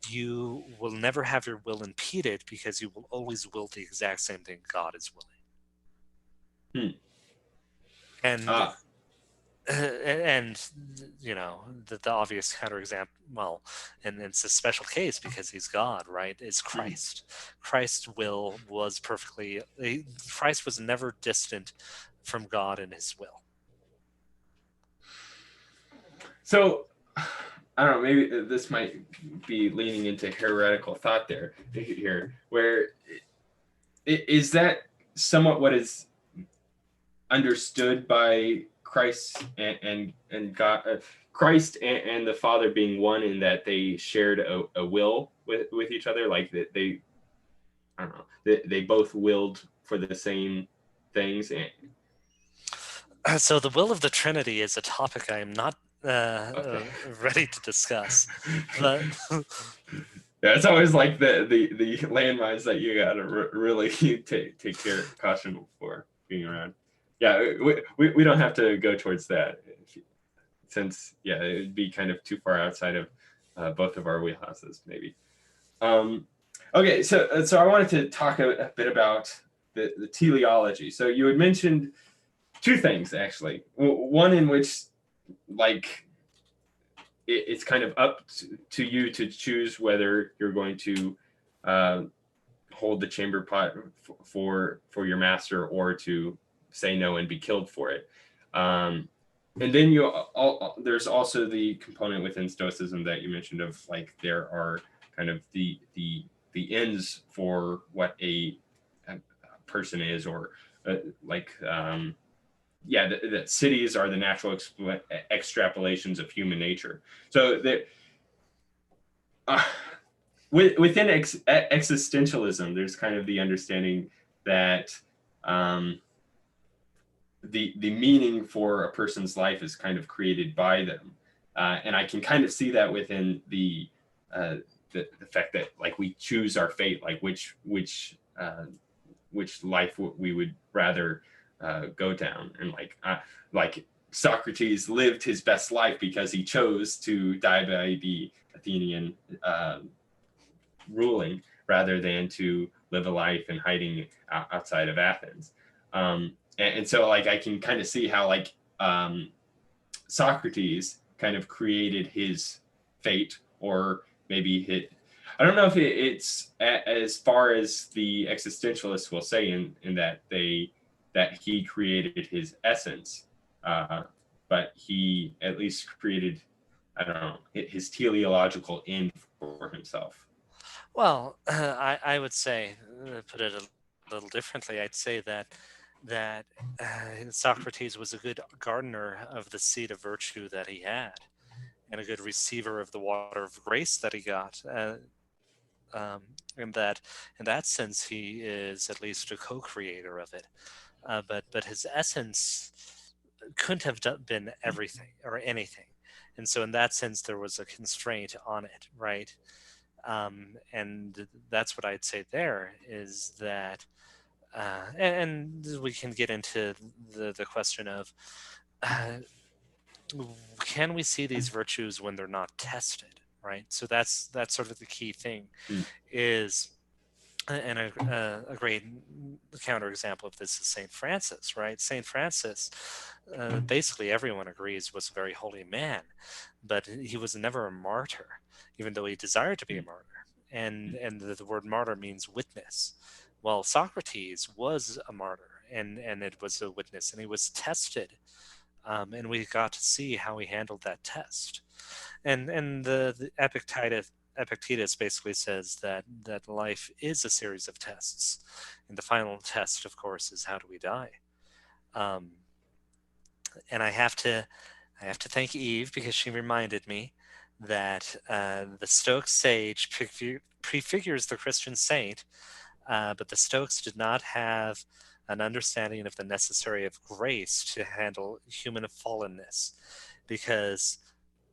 you will never have your will impeded because you will always will the exact same thing God is willing. Hmm. And Ah. and the obvious counterexample, well, and it's a special case because he's God, right, is Hmm. Christ. Christ's will was Christ was never distant from God in his will. So, I don't know. Maybe this might be leaning into heretical thought there here, where is that somewhat what is understood by Christ and God, Christ and the Father being one, in that they shared a will with each other, like that they, I don't know, they both willed for the same things. And So the will of the Trinity is a topic I am not okay. ready to discuss, but Yeah, it's always like the landmines that you gotta really take care caution for being around. Yeah, we don't have to go towards that, since yeah, it would be kind of too far outside of both of our wheelhouses, maybe. Um, okay, so I wanted to talk a bit about the teleology. So you had mentioned two things actually. One in which, like, it's kind of up to you to choose whether you're going to uh, hold the chamber pot for your master, or to say no and be killed for it. And then there's also the component within Stoicism that you mentioned, of like there are kind of the ends for what a person is, or like yeah, that cities are the natural extrapolations of human nature. So that uh, within existentialism, there's kind of the understanding that um, the meaning for a person's life is kind of created by them, and I can kind of see that within uh, the fact that, like, we choose our fate, like which life we would rather go down, and like Socrates lived his best life because he chose to die by the Athenian ruling, rather than to live a life in hiding outside of Athens. And so, like, I can kind of see how, like, Socrates kind of created his fate, or maybe I don't know if it's as far as the existentialists will say, in that he created his essence, uh, but he at least created, I don't know, his teleological end for himself. well, I would say, put it a little differently. I'd say that Socrates was a good gardener of the seed of virtue that he had, and a good receiver of the water of grace that he got. Um, in that sense, he is at least a co-creator of it. But his essence couldn't have been everything or anything, and so in that sense, there was a constraint on it, right? And that's what I'd say there is that, and we can get into the question of, uh, can we see these virtues when they're not tested, right? So that's sort of the key thing Mm. is, and a great counterexample of this is Saint Francis, right? Saint Francis, basically everyone agrees, was a very holy man, but he was never a martyr, even though he desired to be a martyr. And the word martyr means witness. Well, Socrates was a martyr, and it was a witness, and he was tested, and we got to see how he handled that test. And the Epictetus basically says that life is a series of tests, and the final test, of course, is how do we die. Um, and I have to thank Eve because she reminded me that the Stoic sage prefigures the Christian saint, but the Stoics did not have an understanding of the necessary of grace to handle human fallenness, because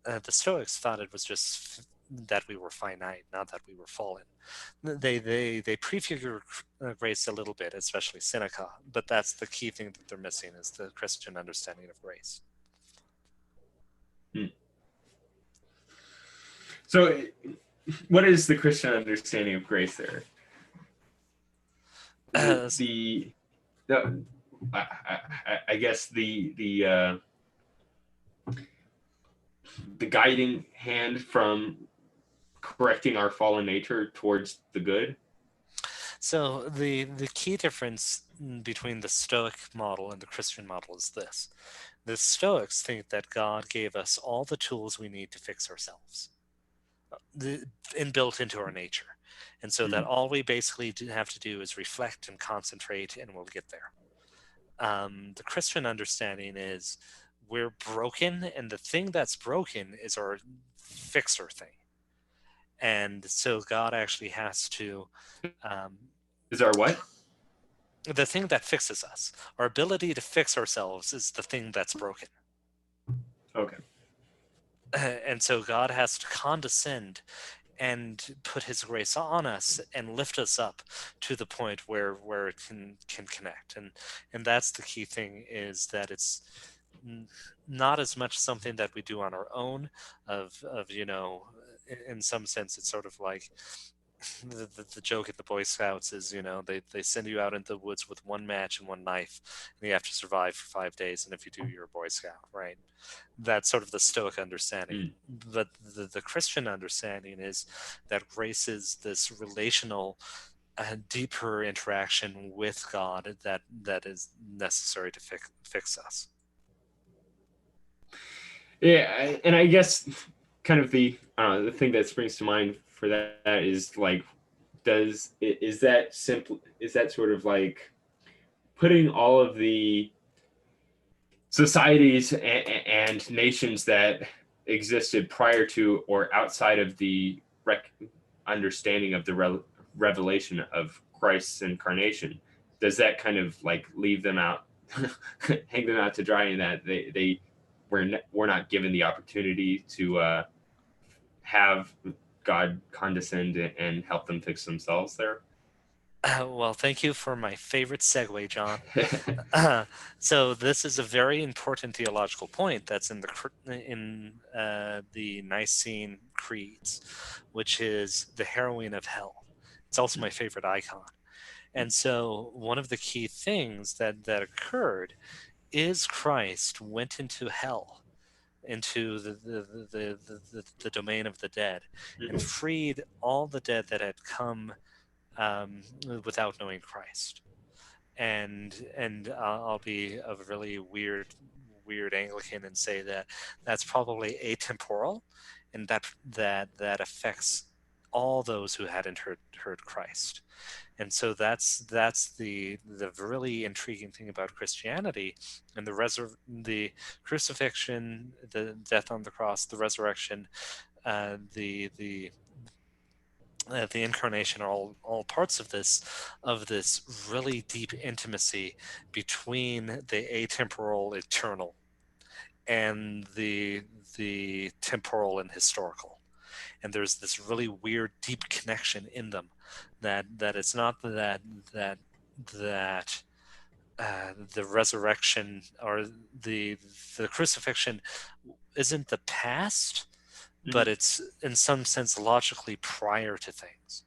the Stoics thought it was just that we were finite, not that we were fallen. They prefigure grace a little bit, especially Seneca, but that's the key thing that they're missing is the Christian understanding of grace. Hmm. So, what is the Christian understanding of grace there? Uh, The I guess the guiding hand from correcting our fallen nature towards the good. so the key difference between the Stoic model and the Christian model is this: the Stoics think that God gave us all the tools we need to fix ourselves, the, inbuilt into our nature, and so that Mm, all we basically have to do is reflect and concentrate, and we'll get there. The Christian understanding is we're broken, and the thing that's broken is our fixer thing. And so God actually has to, um, is our what? the thing that fixes us, our ability to fix ourselves is the thing that's broken. Okay. And so God has to condescend and put his grace on us and lift us up to the point where it can connect. And that's the key thing, is that it's not as much something that we do on our own, of in some sense it's sort of like the joke at the Boy Scouts is, they send you out into the woods with one match and one knife, and you have to survive for 5 days, and if you do, you're a Boy Scout, right? That's sort of the Stoic understanding. Mm. But the Christian understanding is that grace is this relational, deeper interaction with God that is necessary to fix us. Yeah, and I guess kind of the thing that springs to mind for that is like, is that sort of like putting all of the societies and nations that existed prior to or outside of the understanding of the revelation of Christ's incarnation, does that kind of like leave them out, hang them out to dry, in that they were not given the opportunity to have God condescend and help them fix themselves there? Well, thank you for my favorite segue, John. Uh, so this is a very important theological point that's in the Nicene creeds, which is the harrowing of hell. It's also my favorite icon. And so one of the key things that occurred is Christ went into hell, into the domain of the dead, and freed all the dead that had come, without knowing Christ. And I'll be a really weird Anglican and say that that's probably atemporal, and that affects all those who hadn't heard Christ. And so that's the really intriguing thing about Christianity, and the crucifixion, the death on the cross, the resurrection, the the incarnation are all parts of this really deep intimacy between the atemporal eternal and the temporal and historical. And there's this really weird deep connection in them, that it's not that the resurrection or the crucifixion isn't the past, but it's in some sense logically prior to things.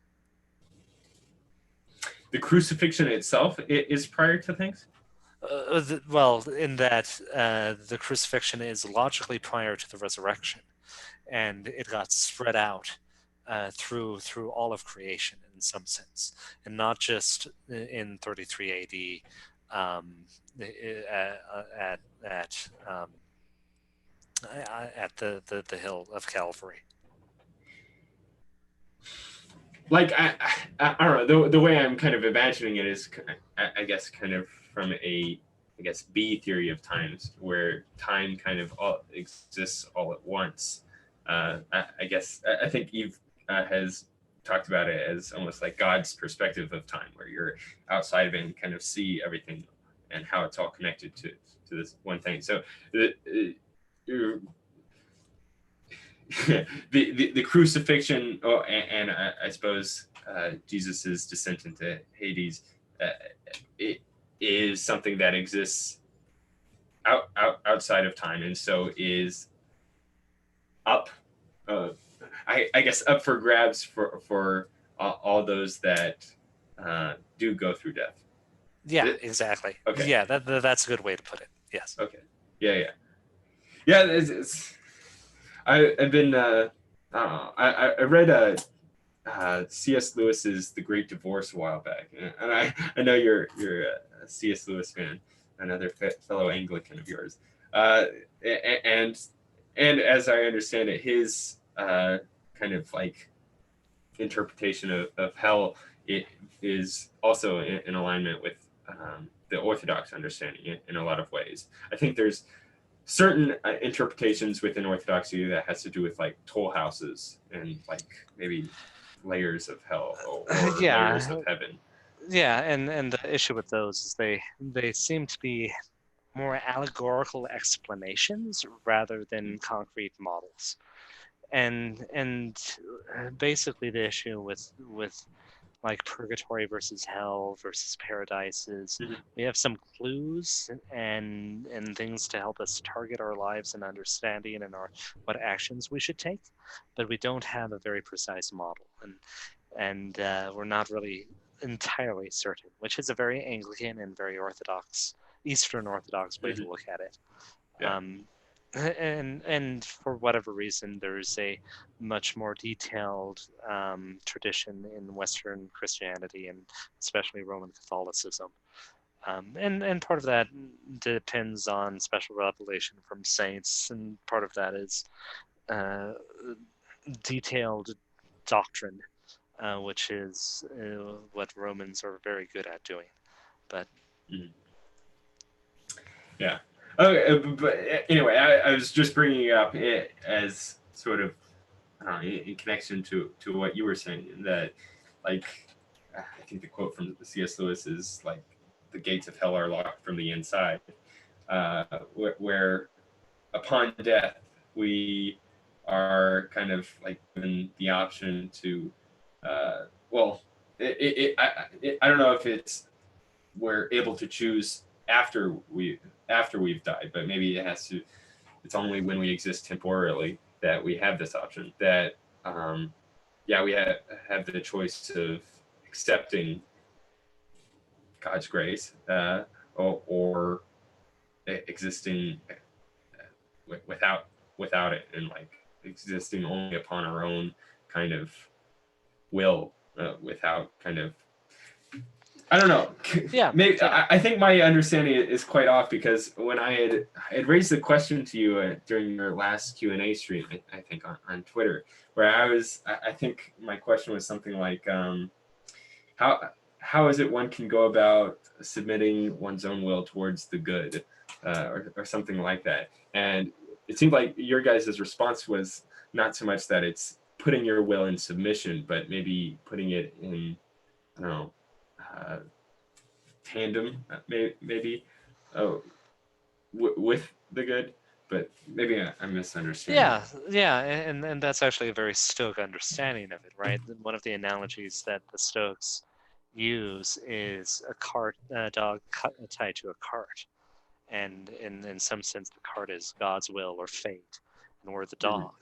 The crucifixion itself is prior to things. Well, in that the crucifixion is logically prior to the resurrection, and it got spread out through all of creation in some sense, and not just in 33 A.D. At the hill of Calvary. Like I don't know, the way I'm kind of imagining it is, I guess, kind of from I guess B theory of times, where time kind of all exists all at once. I guess I think Eve has talked about it as almost like God's perspective of time, where you're outside of it and kind of see everything and how it's all connected to this one thing. So the crucifixion, and I suppose Jesus's descent into Hades, it is something that exists outside of time, and so is up, uh, I guess, up for grabs for all those that do go through death. Yeah, exactly. Okay. Yeah, that's a good way to put it. Yes. Okay. Yeah. I've been I read C.S. Lewis's The Great Divorce a while back, and I know you're a C.S. Lewis fan, another fellow Anglican of yours, and as I understand it, his kind of like interpretation of hell, it is also in alignment with the Orthodox understanding in a lot of ways. I think there's certain interpretations within Orthodoxy that has to do with like toll houses and like maybe layers of hell or Yeah. layers of heaven. Yeah, and the issue with those is they seem to be more allegorical explanations rather than concrete models. And basically the issue with like purgatory versus hell versus paradise is Mhm. we have some clues and things to help us target our lives and understanding and our what actions we should take, but we don't have a very precise model, and we're not really entirely certain, which is a very Anglican and very Orthodox, Eastern Orthodox way to look at it. Yeah. And for whatever reason, there's a much more detailed tradition in Western Christianity and especially Roman Catholicism. And part of that depends on special revelation from saints, and part of that is uh, detailed doctrine, which is what Romans are very good at doing. But Mhm. Yeah. Okay, but anyway, I was just bringing it up as sort of in connection to what you were saying, that like I think the quote from C.S. Lewis is like the gates of hell are locked from the inside, where upon death we are kind of like given the option to well I don't know if it's we're able to choose after we've died, but maybe it's only when we exist temporarily that we have this option, that yeah, we have the choice of accepting God's grace, or existing without it, and like existing only upon our own kind of will, without kind of, I don't know. yeah, Maybe yeah. I think my understanding is quite off, because when I had raised the question to you during your last Q&A stream, I think on Twitter, where I think my question was something like, how how is it one can go about submitting one's own will towards the good, or something like that. And it seemed like your guys' response was not so much that it's putting your will in submission, but maybe putting it in, I don't know, uh, tandem, maybe, oh, with the good. But maybe I'm misunderstanding. Yeah, and that's actually a very Stoic understanding of it, right? One of the analogies that the Stoics use is a dog tied to a cart, and in some sense, the cart is God's will or fate, and we're the Mhm. dog.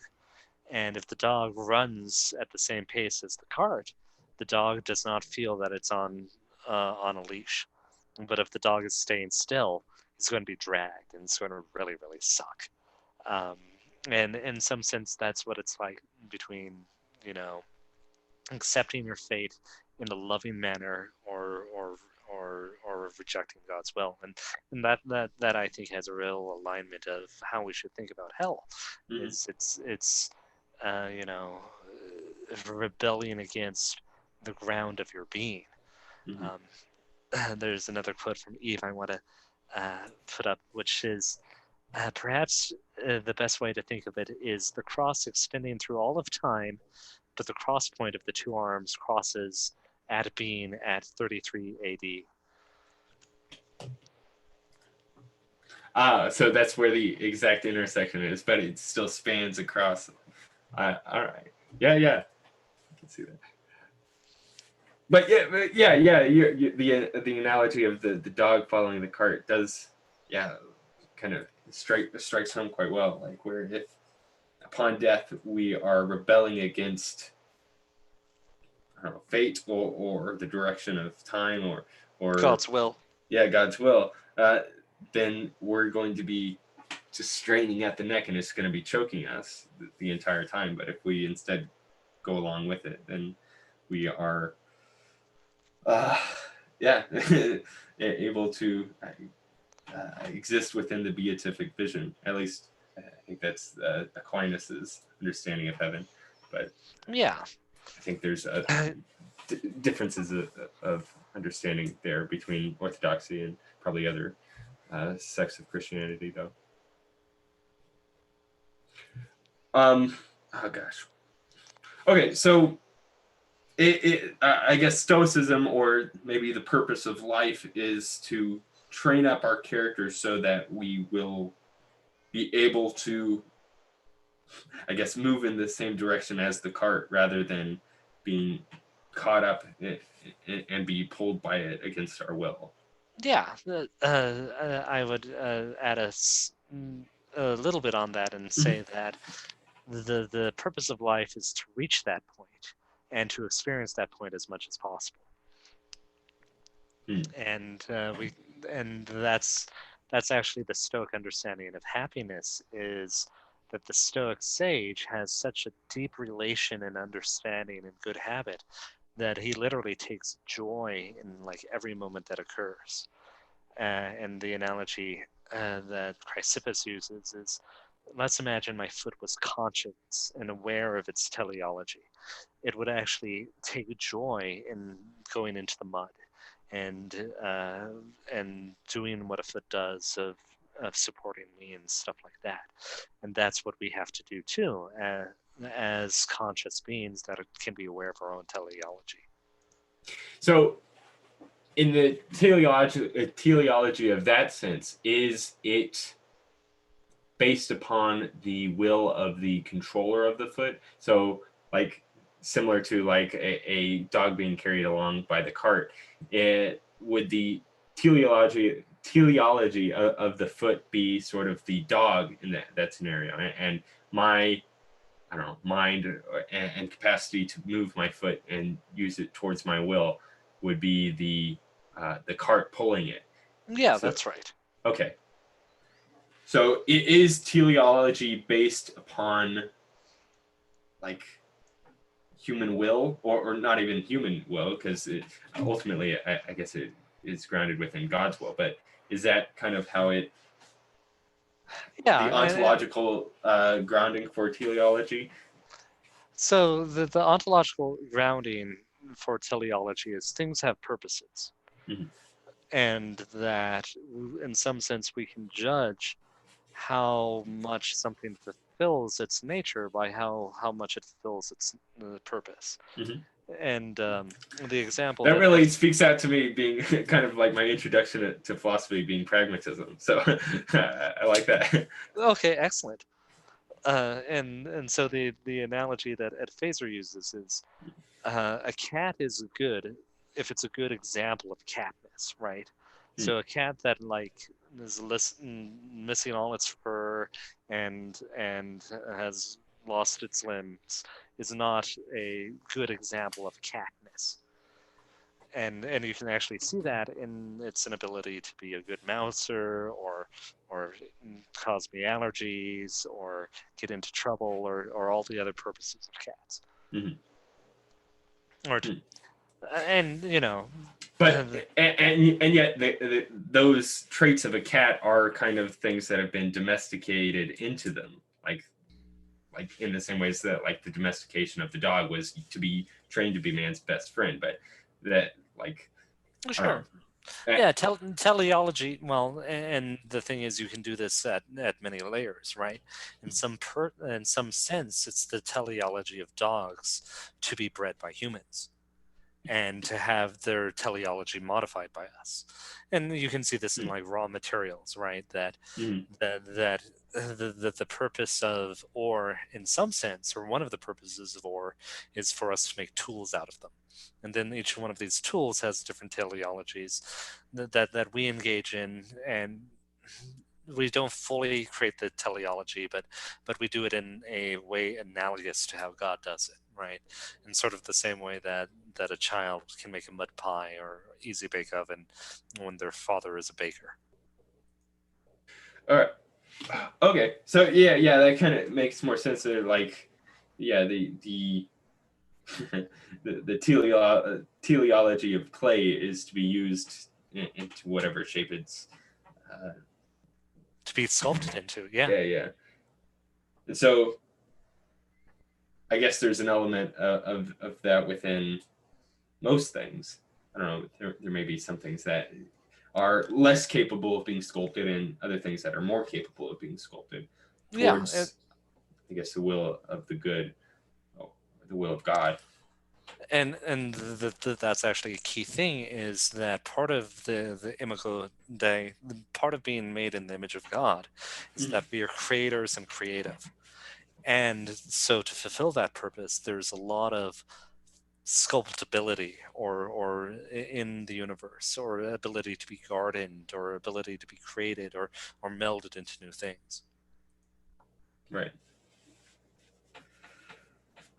And if the dog runs at the same pace as the cart, the dog does not feel that it's on a leash. But if the dog is staying still, it's going to be dragged, and it's going to really, really suck. Um, and in some sense, that's what it's like between, you know, accepting your fate in a loving manner, or rejecting God's will. And that I think has a real alignment of how we should think about hell. Mhm. It's you know, rebellion against the ground of your being. Mhm. There's another quote from Eve I want to put up, which is perhaps the best way to think of it is the cross extending through all of time, but the cross point of the two arms crosses at being at 33 AD. So that's where the exact intersection is, but it still spans across. All right. Yeah, yeah. I can see that. But yeah. The analogy of the dog following the cart does, yeah, kind of strikes home quite well. Like where if upon death we are rebelling against, I don't know, fate or the direction of time or God's will. yeah, God's will, then we're going to be just straining at the neck and it's going to be choking us the entire time. But if we instead go along with it, then we are, uh, yeah, able to exist within the beatific vision. At least I think that's Aquinas's understanding of heaven. But Yeah. I think there's differences of understanding there between Orthodoxy and probably other sects of Christianity, though. Oh gosh. Okay, so I guess Stoicism, or maybe the purpose of life, is to train up our characters so that we will be able to, I guess, move in the same direction as the cart rather than being caught up and be pulled by it against our will. Yeah. I would add a little bit on that and Mhm. say that the purpose of life is to reach that point and to experience that point as much as possible. Mm. And that's actually the Stoic understanding of happiness, is that the Stoic sage has such a deep relation and understanding and good habit that he literally takes joy in like every moment that occurs. And the analogy that Chrysippus uses is, let's imagine my foot was conscious and aware of its teleology. It would actually take joy in going into the mud and uh, and doing what a foot does of supporting me and stuff like that. And that's what we have to do too, as conscious beings that can be aware of our own teleology. So, in the teleology of that sense, is it based upon the will of the controller of the foot? So, like, similar to like a dog being carried along by the cart, it would the teleology of the foot be sort of the dog in that scenario, and my, I don't know, mind and capacity to move my foot and use it towards my will would be the cart pulling it. Yeah, So that's right. okay, so it is teleology based upon like human will, or not even human will, because ultimately I guess it is grounded within God's will. But is that kind of how it, Yeah, the ontological grounding for teleology? so the ontological grounding for teleology is things have purposes, Mhm. and that in some sense we can judge how much something fulfills its nature by how much it fulfills its purpose. Mhm. And the example That that really speaks out to me, being kind of like my introduction to philosophy being pragmatism. So I like that. okay, excellent. And so the analogy that Ed Fazer uses is a cat is good if it's a good example of catness, right? Hmm. So a cat that like is missing all its fur and has lost its limbs is not a good example of catness. And you can actually see that in its inability to be a good mouser or cause me allergies or get into trouble or all the other purposes of cats. Mhm. Or Hmm. and you know But uh, and yet those traits of a cat are kind of things that have been domesticated into them, like in the same ways that like the domestication of the dog was to be trained to be man's best friend. But that, like, I don't sure. know. Yeah, teleology. Well, and the thing is, you can do this at many layers, right? In some sense, it's the teleology of dogs to be bred by humans. and to have their teleology modified by us. And you can see this in Mm, like raw materials, right? That mm, that the purpose of ore, in some sense, or one of the purposes of ore, is for us to make tools out of them. And then each one of these tools has different teleologies that we engage in, and we don't fully create the teleology, but we do it in a way analogous to how God does it, right? In sort of the same way that a child can make a mud pie or easy bake oven when their father is a baker. all right. Okay. So yeah, that kind of makes more sense. There, like, yeah, the teleology of clay is to be used into whatever shape it's. Uh, To be sculpted into, yeah. yeah. And so I guess there's an element of that within most things. I don't know. There may be some things that are less capable of being sculpted, and other things that are more capable of being sculpted Yeah, towards, I guess, the will of the good, oh, the will of God. and that's actually a key thing, is that part of the imago Dei, the part of being made in the image of God, is Mhm. that we are creators and creative. And so to fulfill that purpose, there's a lot of sculptability or in the universe, or ability to be gardened, or ability to be created, or melded into new things. Right.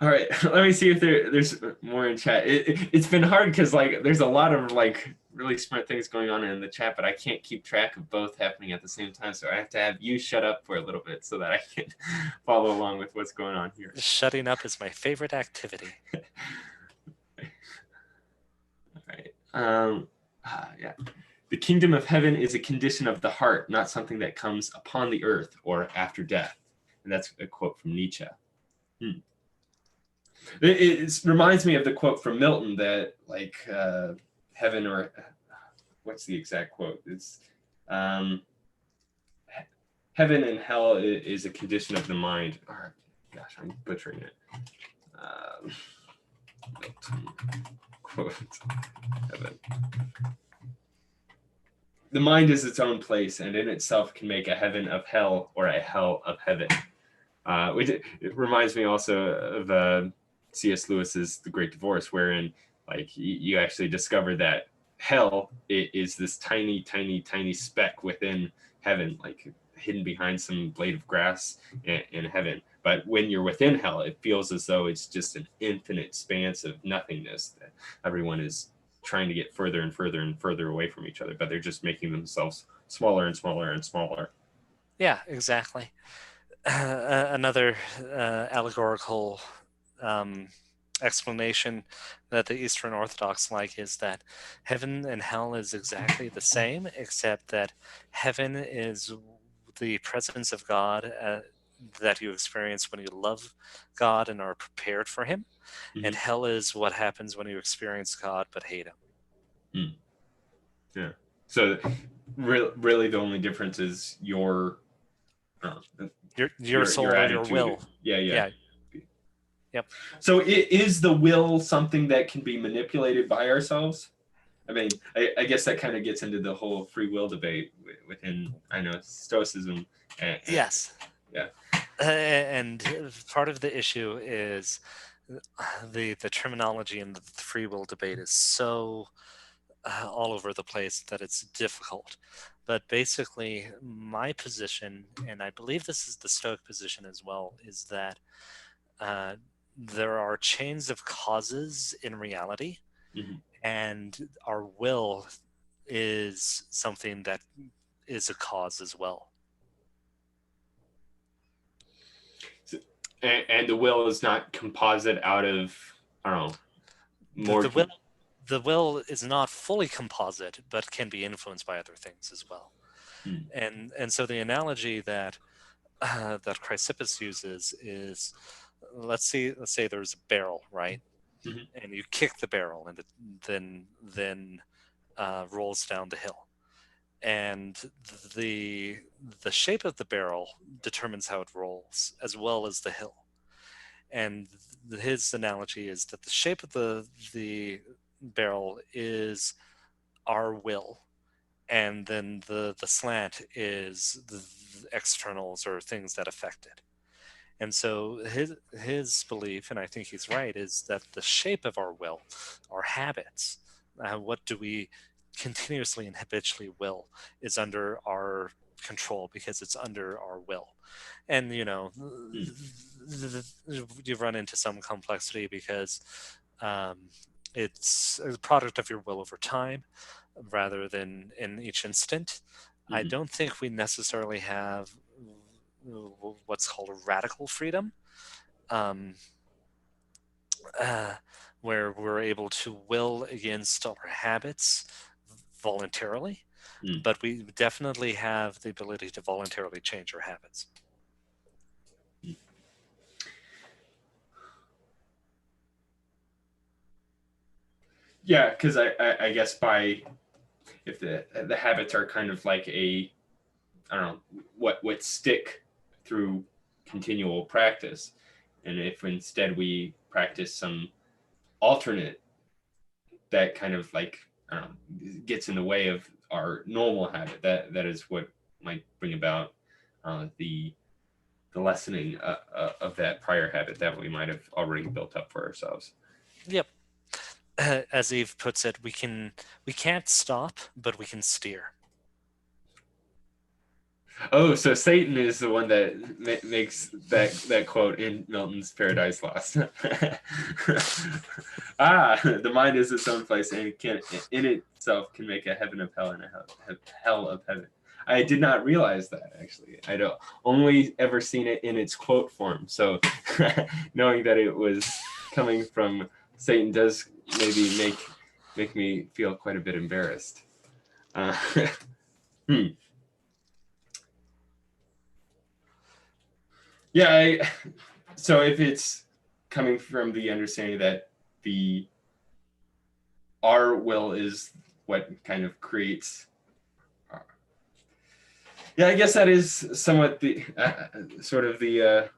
All right. Let me see if there's more in chat. It's been hard because like there's a lot of like really smart things going on in the chat, but I can't keep track of both happening at the same time. So I have to have you shut up for a little bit so that I can follow along with what's going on here. Shutting up is my favorite activity. All right. Yeah. The kingdom of heaven is a condition of the heart, not something that comes upon the earth or after death. And that's a quote from Nietzsche. Hmm. It reminds me of the quote from Milton that like heaven or what's the exact quote? It's um, heaven and hell is a condition of the mind. Or, gosh, I'm butchering it. Um, Milton quote heaven. The mind is its own place, and in itself can make a heaven of hell or a hell of heaven. Which it reminds me also of C.S. Lewis's The Great Divorce, wherein like you actually discover that hell is this tiny, tiny, tiny speck within heaven, like hidden behind some blade of grass in heaven. But when you're within hell, it feels as though it's just an infinite expanse of nothingness that everyone is trying to get further and further and further away from each other, but they're just making themselves smaller and smaller and smaller. Yeah, exactly. Another allegorical um, explanation that the Eastern Orthodox like is that heaven and hell is exactly the same, except that heaven is the presence of God that you experience when you love God and are prepared for Him, and Mm-hmm. hell is what happens when you experience God but hate Him. Mm. Yeah. So really the only difference is uh, Your your soul or your attitude. will. Yeah. Yeah. Yep. So is the will something that can be manipulated by ourselves? I mean, I guess that kind of gets into the whole free will debate within, I know, Stoicism. And Yes. yeah. And part of the issue is the terminology in the free will debate is so all over the place that it's difficult. But basically, my position, and I believe this is the Stoic position as well, is that uh, there are chains of causes in reality, Mhm. and our will is something that is a cause as well. So, and the will is not composite out of, I don't know, The, more. the will the will is not fully composite, but can be influenced by other things as well. Mm. And so the analogy that Chrysippus uses is, let's say there's a barrel, right? Mhm. And you kick the barrel, and it then rolls down the hill. And the the shape of the barrel determines how it rolls, as well as the hill. And his analogy is that the shape of the barrel is our will, and then the slant is the externals or things that affect it. And so his belief, and I think he's right, is that the shape of our will, our habits, what do we continuously and habitually will, is under our control because it's under our will. And Mm. you run into some complexity because um, it's a product of your will over time rather than in each instant. I Mhm. don't think we necessarily have what's called radical freedom, um, uh, where we're able to will against our habits voluntarily, Mm. but we definitely have the ability to voluntarily change our habits. Mm. Yeah, because I guess by if the habits are kind of like a, I don't know, what stick through continual practice, and if instead we practice some alternate that kind of like, I don't know, gets in the way of our normal habit, that is what might bring about the lessening of that prior habit that we might have already built up for ourselves. Yep. As Eve puts it, we can't stop, but we can steer. Oh, so Satan is the one that makes that quote in Milton's Paradise Lost. The mind is its own place, and it can in itself can make a heaven of hell and a hell of heaven. I did not realize that actually. I don't only ever seen it in its quote form. So knowing that it was coming from Satan does maybe make me feel quite a bit embarrassed. Uh, hmm. Yeah, so if it's coming from the understanding that the our will is what kind of creates, yeah, I guess that is somewhat the sort of the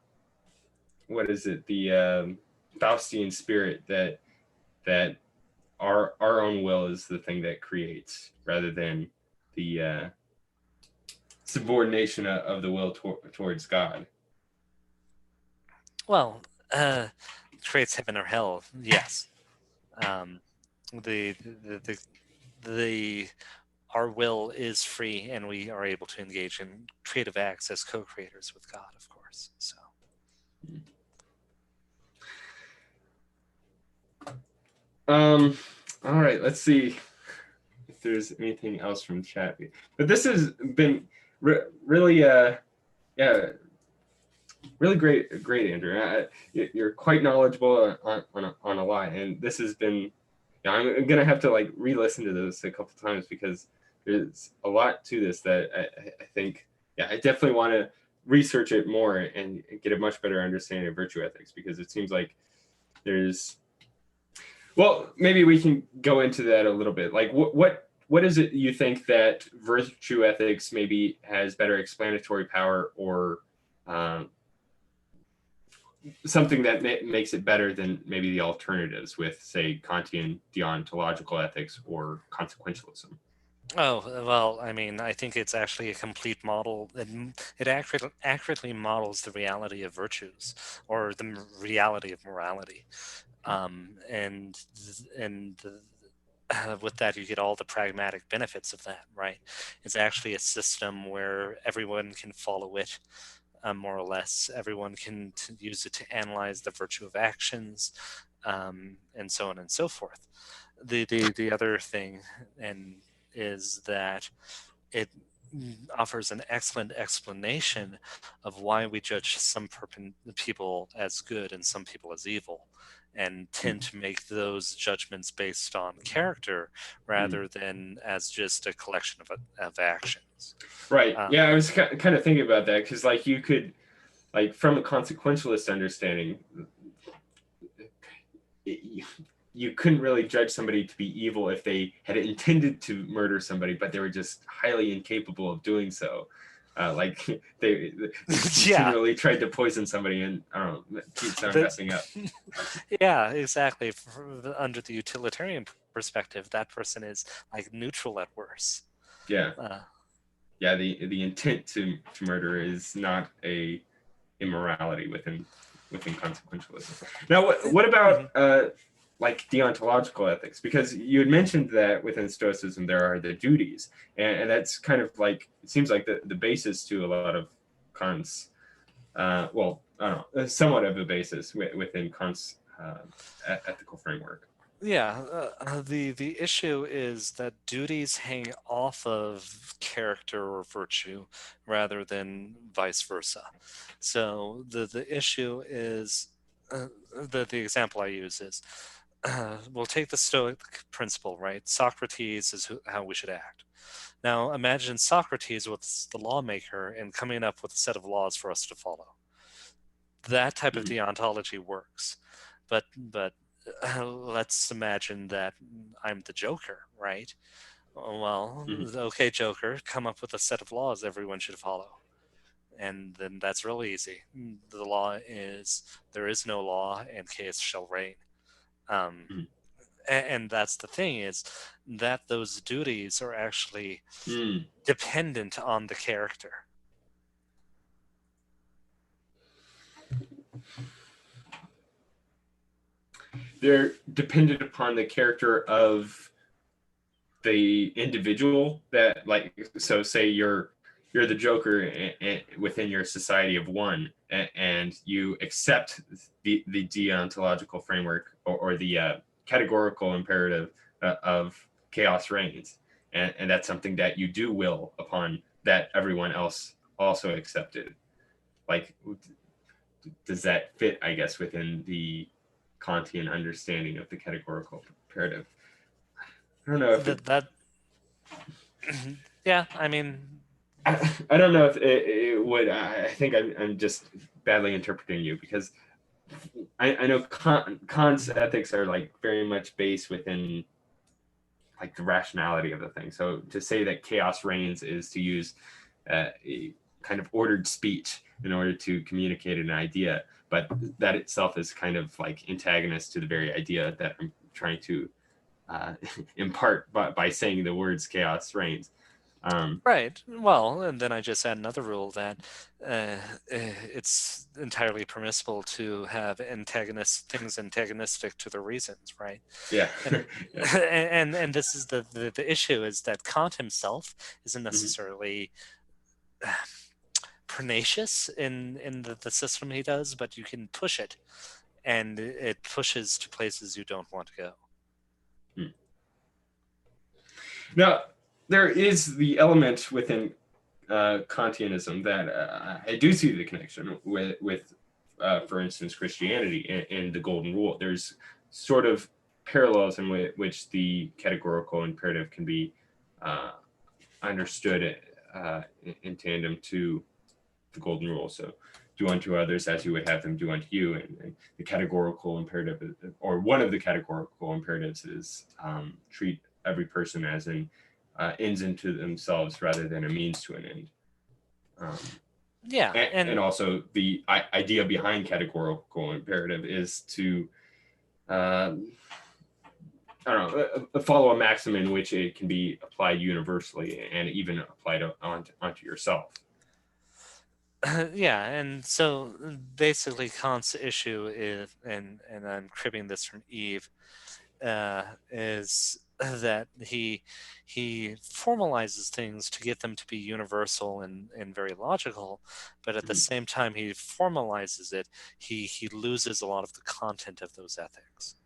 what is it, the Faustian spirit, that our own will is the thing that creates rather than the subordination of the will towards God. Well, creates heaven or hell, yes. Um, the our will is free, and we are able to engage in creative acts as co-creators with God, of course. So, Um, all right, let's see if there's anything else from chat. But this has been really, yeah, really great, Andrew. You're quite knowledgeable on a lot, and this has been. Yeah, I'm gonna have to like re-listen to this a couple times because there's a lot to this that I think. Yeah, I definitely want to research it more and get a much better understanding of virtue ethics because it seems like there's, well, maybe we can go into that a little bit. Like, what is it you think that virtue ethics maybe has better explanatory power, or um, something that makes it better than maybe the alternatives with, say, Kantian deontological ethics or consequentialism? oh well, I mean, I think it's actually a complete model. It accurately models the reality of virtues or the reality of morality, and with that you get all the pragmatic benefits of that, right? It's actually a system where everyone can follow it, more or less. Everyone can use it to analyze the virtue of actions, and so on and so forth. The other thing and is that it offers an excellent explanation of why we judge some people as good and some people as evil, and tend to make those judgments based on character Mm. rather than as just a collection of actions. Right. Um, Yeah, I was kind of thinking about that because, like, you could, like, from a consequentialist understanding, it, you couldn't really judge somebody to be evil if they had intended to murder somebody, but they were just highly incapable of doing so. Like they Yeah, continually tried to poison somebody and I don't know, keeps on the, messing up. yeah, exactly. Under the utilitarian perspective, that person is like neutral at worst. Yeah, Uh, yeah. The intent to murder is not a immorality within consequentialism. Now, what about mhm. like deontological ethics? Because you had mentioned that within Stoicism there are the duties, and that's kind of like it seems like the basis to a lot of Kant's. Well, I don't know, somewhat of a basis within Kant's ethical framework. Yeah, the issue is that duties hang off of character or virtue rather than vice versa. So the issue is the example I use is we'll take the Stoic principle, right? Socrates is how we should act. Now imagine Socrates was the lawmaker and coming up with a set of laws for us to follow. That type of Mhm, deontology works, but let's imagine that I'm the Joker, right? Well, mhm, okay, Joker, come up with a set of laws everyone should follow. And then that's real easy. The law is there is no law and chaos shall reign. Um, mhm, and that's the thing is that those duties are actually mm. dependent on the character. They're dependent upon the character of the individual that like so say you're the Joker within your society of one and you accept the deontological framework or the categorical imperative of chaos reigns and that's something that you do will upon that everyone else also accepted like does that fit I guess within the Kantian understanding of the categorical imperative. I don't know if it That yeah, I mean, I don't know if it would. I think I'm just badly interpreting you because I know Kant's ethics are like very much based within like the rationality of the thing. So to say that chaos reigns is to use a kind of ordered speech in order to communicate an idea, but that itself is kind of like antagonist to the very idea that I'm trying to uh, impart by saying the words chaos reigns. Um, right. Well, and then I just add another rule that it's entirely permissible to have antagonist things antagonistic to their reasons, right? yeah. And Yeah. and this is the issue is that Kant himself isn't Mhm. necessarily pernicious in the system he does, but you can push it, and it pushes to places you don't want to go. Hmm. Now, there is the element within Kantianism that I do see the connection with for instance, Christianity and the Golden Rule. There's sort of parallels in which the categorical imperative can be uh, understood in tandem to the Golden Rule. So, do unto others as you would have them do unto you. And the categorical imperative, or one of the categorical imperatives, is treat every person as an ends into themselves rather than a means to an end. Um, Yeah, and and also the idea behind categorical imperative is to uh, I don't know follow a maxim in which it can be applied universally and even applied onto yourself. yeah, and so basically Kant's issue is, and I'm cribbing this from Eve, is that he formalizes things to get them to be universal and very logical, but at the Mhm. same time he formalizes it, he loses a lot of the content of those ethics,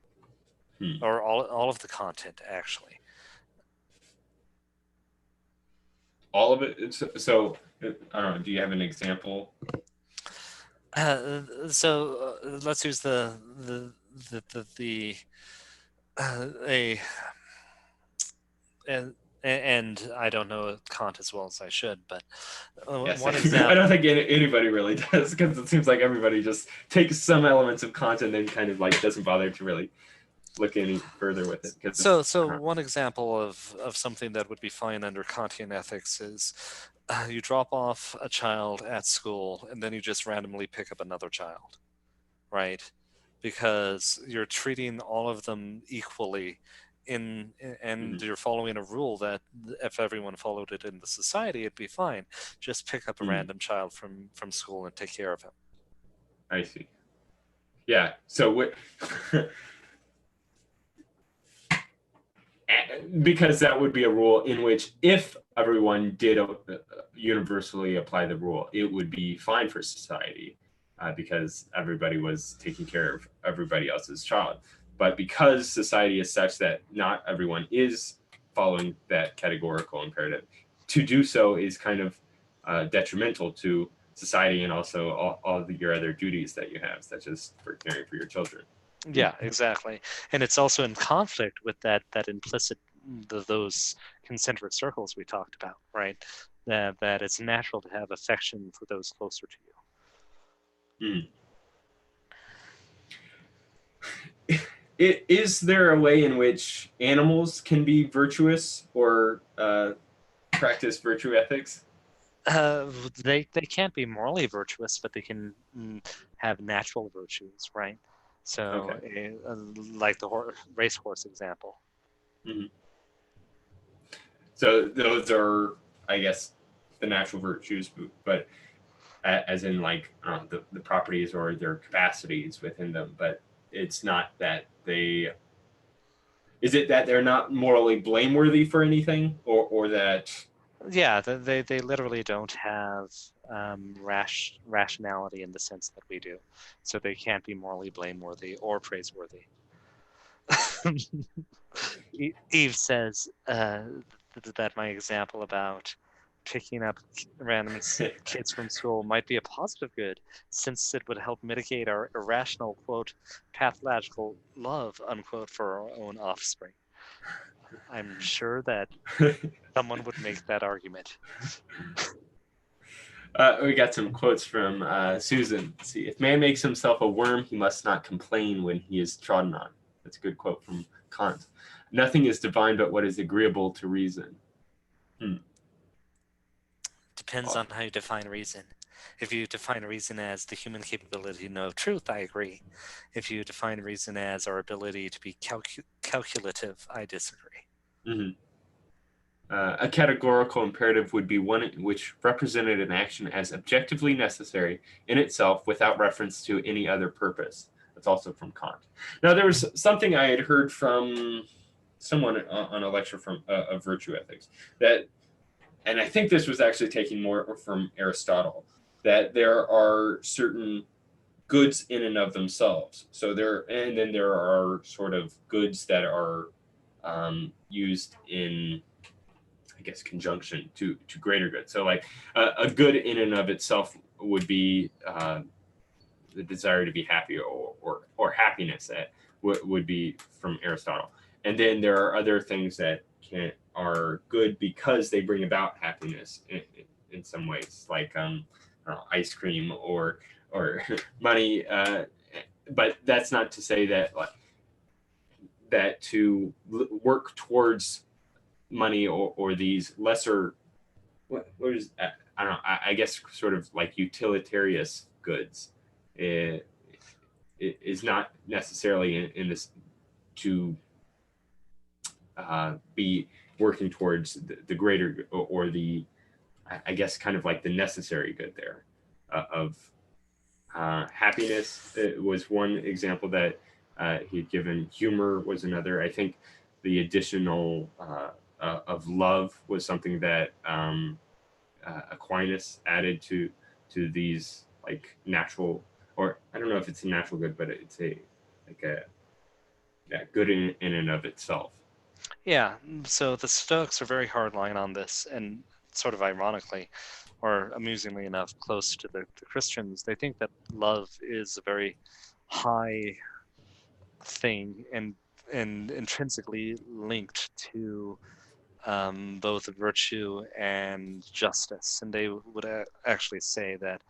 Hmm. or all of the content actually. All of it. So I don't know. Do you have an example? Let's use the a and and I don't know Kant as well as I should, but Yes, one I example. don't think anybody really does because it seems like everybody just takes some elements of content and kind of like doesn't bother to really. look any further with it because So one example of something that would be fine under Kantian ethics is you drop off a child at school and then you just randomly pick up another child, right? Because you're treating all of them equally in and you're following a rule that if everyone followed it in the society, it'd be fine. Just pick up a random child from school and take care of him. I see. Yeah. So what? Because that would be a rule in which if everyone did universally apply the rule, it would be fine for society because everybody was taking care of everybody else's child. But because society is such that not everyone is following that categorical imperative, to do so is kind of detrimental to society and also all your other duties that you have, such as for caring for your children. Yeah, exactly. And it's also in conflict with that implicit those concentric circles we talked about, right? That it's natural to have affection for those closer to you. Is there a way in which animals can be virtuous or practice virtue ethics? They can't be morally virtuous, but they can have natural virtues, right? So, Okay. like the racehorse example. Mm-hmm. So those are, I guess, the natural virtues, but as in like the properties or their capacities within them. But it's not that they. Is it that they're not morally blameworthy for anything, or that? Yeah, they literally don't have rationality in the sense that we do, so they can't be morally blameworthy or praiseworthy. Eve says that my example about picking up random kids from school might be a positive good, since it would help mitigate our irrational, quote, pathological love, unquote, for our own offspring. I'm sure that someone would make that argument. We got some quotes from Susan. Let's see, if man makes himself a worm, he must not complain when he is trodden on. That's a good quote from Kant. Nothing is divine but what is agreeable to reason. Depends on how you define reason. If you define reason as the human capability to know truth, I agree. If you define reason as our ability to be calculative, I disagree. Mm-hmm. A categorical imperative would be one which represented an action as objectively necessary in itself without reference to any other purpose. That's also from Kant. Now, there was something I had heard from someone on a lecture from of virtue ethics that, and I think this was actually taking more from Aristotle, that there are certain goods in and of themselves. So and then there are sort of goods that are used in, I guess, conjunction to greater good. So like a good in and of itself would be the desire to be happy or happiness that would be from Aristotle. And then there are other things that are good because they bring about happiness in some ways, like ice cream or money. But that's not to say that that to work towards money or these lesser what is I don't know, I guess sort of like utilitarian goods is not necessarily in this to be working towards the greater or the, I guess, kind of like the necessary good there of happiness. It was one example that he'd given. Humor was another. I think the additional of love was something that Aquinas added to these like natural, or I don't know if it's a natural good, but it's a like a yeah, good in and of itself. Yeah, so the Stoics are very hardline on this, and sort of ironically, or amusingly enough, close to the Christians, they think that love is a very high thing and intrinsically linked to both virtue and justice. And they would actually say that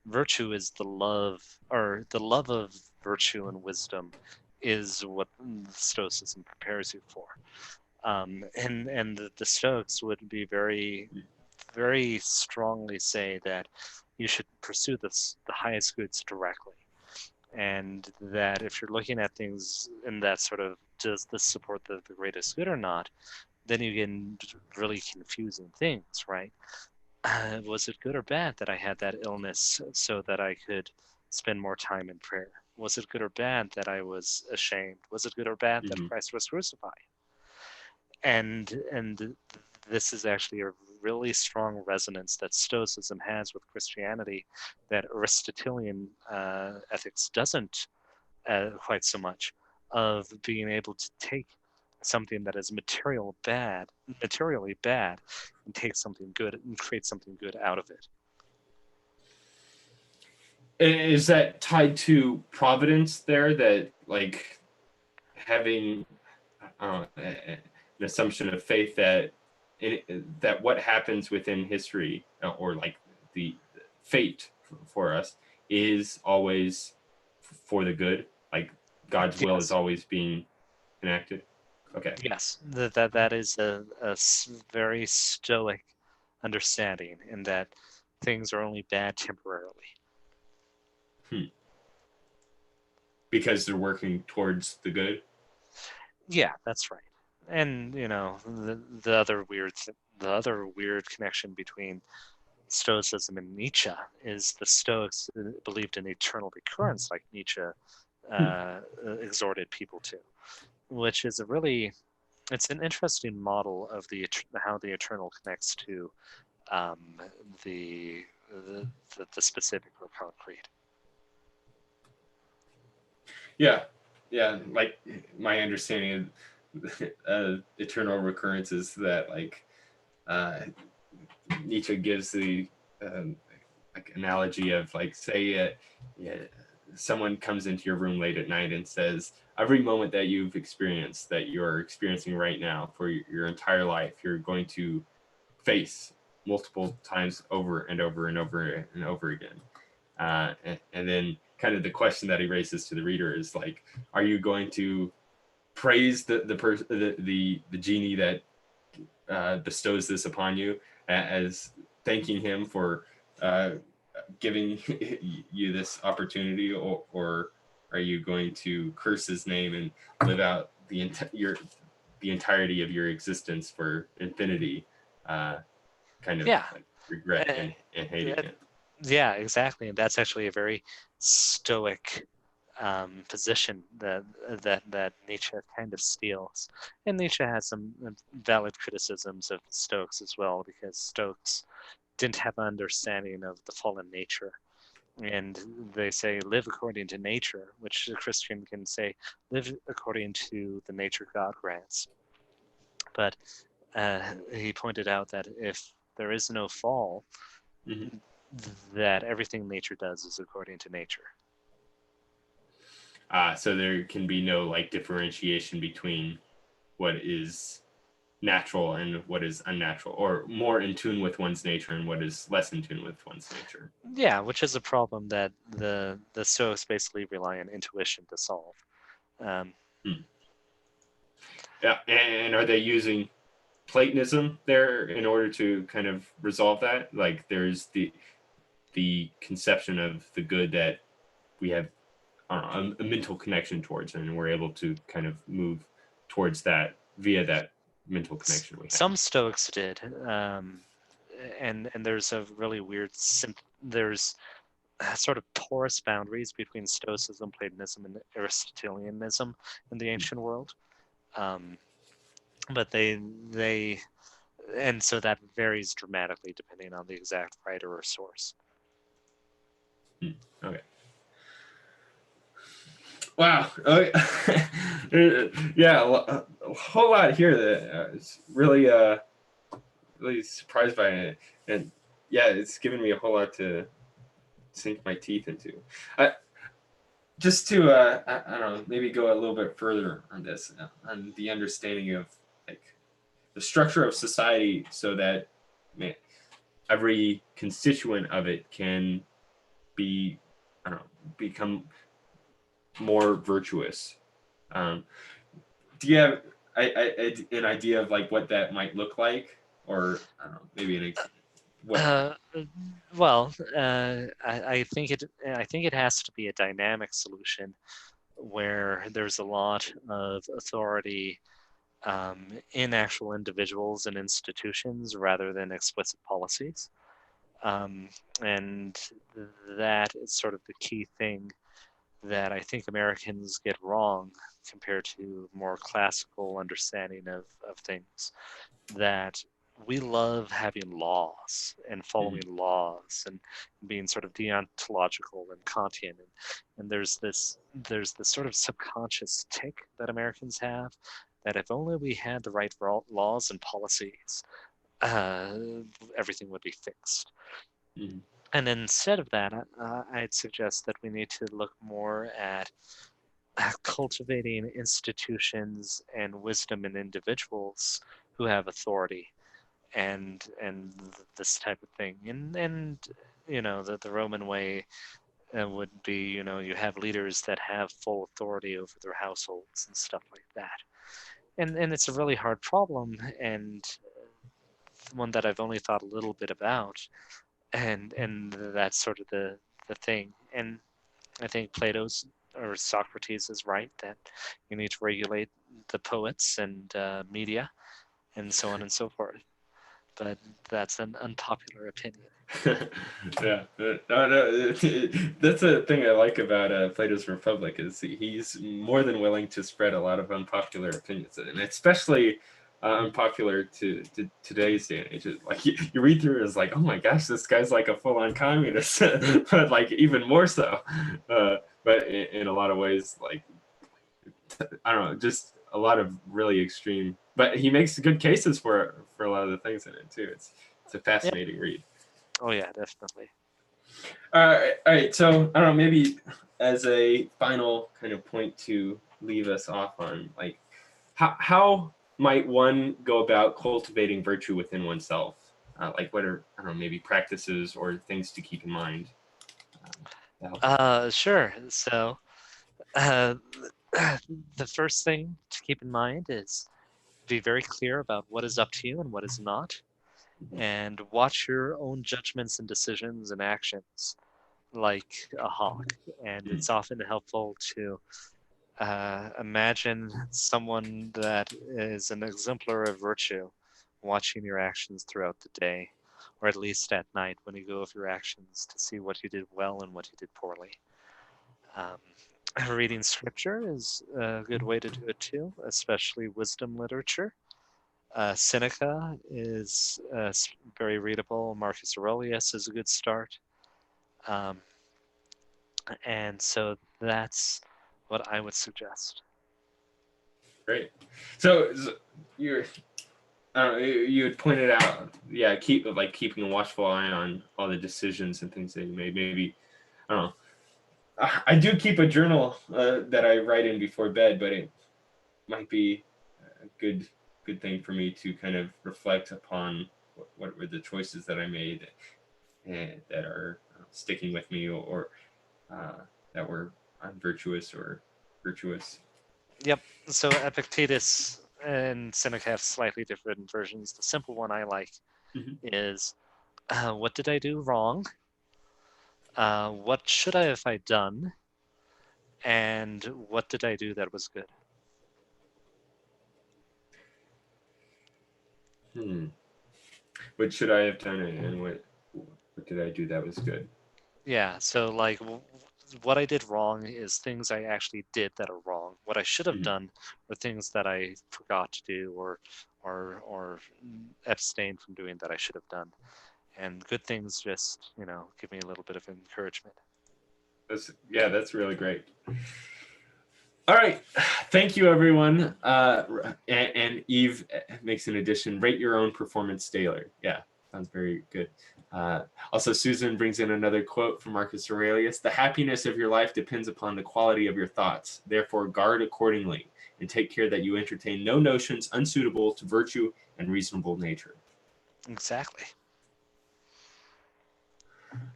virtue is the love, or the love of virtue and wisdom is what Stoicism prepares you for. And the Stoics would be very strongly say that you should pursue the highest goods directly, and that if you're looking at things in that sort of, does this support the greatest good or not, then you get into really confusing things, right? Was it good or bad that I had that illness so that I could spend more time in prayer? Was it good or bad that I was ashamed? Was it good or bad that Hmm. Christ was crucified? And this is actually a really strong resonance that Stoicism has with Christianity that Aristotelian ethics doesn't quite so much, of being able to take something that is materially bad, and take something good and create something good out of it. Is that tied to providence there? That like having an assumption of faith that that what happens within history or like the fate for us is always for the good. Like God's will is Yes, always being enacted. Okay. yes, that is a very stoic understanding, in that things are only bad temporarily. Hmm. Because they're working towards the good. Yeah, that's right. And the other weird connection between Stoicism and Nietzsche is the Stoics believed in eternal recurrence, like Nietzsche Hmm. exhorted people to, which is a really, it's an interesting model of how the eternal connects to um, the, the the specific or concrete. Yeah. Yeah. Like my understanding of eternal recurrence is that uh, Nietzsche gives the um, like analogy of like say yeah, someone comes into your room late at night and says every moment that you've experienced that you're experiencing right now for your entire life you're going to face multiple times over and over and over and over again and then kind of the question that he raises to the reader is like are you going to praise the genie that bestows this upon you as thanking him for uh, giving you this opportunity, or are you going to curse his name and live out the entirety of your existence for infinity, kind of Yeah, like regret uh, and hating that, it? yeah, exactly. And that's actually a very stoic position that Nietzsche kind of steals. And Nietzsche has some valid criticisms of Stoics as well, because Stoics didn't have an understanding of the fallen nature. And they say live according to nature, which a Christian can say live according to the nature God grants. But he pointed out that if there is no fall, Mm-hmm. that everything nature does is according to nature. So there can be no like differentiation between what is natural and what is unnatural, or more in tune with one's nature and what is less in tune with one's nature. Yeah, which is a problem that the Stoics basically rely on intuition to solve. Um, Hmm. Yeah, and are they using Platonism there in order to kind of resolve that? Like, there's the conception of the good that we have I don't know, a mental connection towards, and we're able to kind of move towards that via that mental connection we have. some Stoics did, and there's a really weird there's sort of porous boundaries between Stoicism, Platonism, and Aristotelianism in the ancient world. Um, but they and so that varies dramatically depending on the exact writer or source. Hmm. Okay. Wow. Okay. Yeah, a whole lot here that I was really surprised by it, and yeah, it's given me a whole lot to sink my teeth into. I, just to I don't know, maybe go a little bit further on this, on the understanding of like the structure of society, so that man, every constituent of it can be I don't know become more virtuous. Um, do you have an idea of like what that might look like, or I don't know, maybe what? Uh, well, I think it has to be a dynamic solution where there's a lot of authority in actual individuals and institutions rather than explicit policies. Um, and that is sort of the key thing that I think Americans get wrong compared to more classical understanding of things. That we love having laws and following Mhm. laws and being sort of deontological and Kantian, and there's this sort of subconscious tick that Americans have that if only we had the right laws and policies, uh, everything would be fixed. Mhm. And instead of that, I'd suggest that we need to look more at cultivating institutions and wisdom in individuals who have authority and this type of thing. And the Roman way would be, you have leaders that have full authority over their households and stuff like that. And it's a really hard problem, and one that I've only thought a little bit about. And that's sort of the thing. And I think Plato's or Socrates is right that you need to regulate the poets and media and so on and so forth. But that's an unpopular opinion. Yeah, no, no, that's a thing I like about Plato's Republic is he's more than willing to spread a lot of unpopular opinions, and especially unpopular to today's day and age. Like you read through it, it's like, oh my gosh, this guy's like a full-on communist, but like even more so. But in a lot of ways, like I don't know, just a lot of really extreme. But he makes good cases for a lot of the things in it too. It's a Yeah. fascinating read. Oh yeah, definitely. All right. So I don't know. Maybe as a final kind of point to leave us off on, like, how might one go about cultivating virtue within oneself? Like, what are I don't know, maybe practices or things to keep in mind to help with that? Sure. So uh, the first thing to keep in mind is be very clear about what is up to you and what is not, and watch your own judgments and decisions and actions like a hawk. And Mm, it's often helpful to imagine someone that is an exemplar of virtue watching your actions throughout the day, or at least at night when you go over your actions to see what you did well and what you did poorly. Um, reading scripture is a good way to do it too, especially wisdom literature. Seneca is very readable. Marcus Aurelius is a good start. Um, and so that's what I would suggest. great. So you're you had pointed out, yeah, keeping a watchful eye on all the decisions and things that you made. Maybe I don't know. I do keep a journal that I write in before bed, but it might be a good thing for me to kind of reflect upon what were the choices that I made and that are sticking with me or that were unvirtuous or virtuous. Yep. So Epictetus and Seneca have slightly different versions. The simple one I like Mm-hmm. is what did I do wrong? What should I have I done? And what did I do that was good? Hmm. What should I have done and what did I do that was good? Yeah. So, like, what I did wrong is things I actually did that are wrong. What I should have Mm-hmm. done were things that I forgot to do or abstained from doing that I should have done. And good things just, give me a little bit of encouragement. That's really great. All right. Thank you, everyone. And Eve makes an addition. Rate your own performance daily. Yeah, sounds very good. Also, Susan brings in another quote from Marcus Aurelius. The happiness of your life depends upon the quality of your thoughts. Therefore, guard accordingly and take care that you entertain no notions unsuitable to virtue and reasonable nature. Exactly.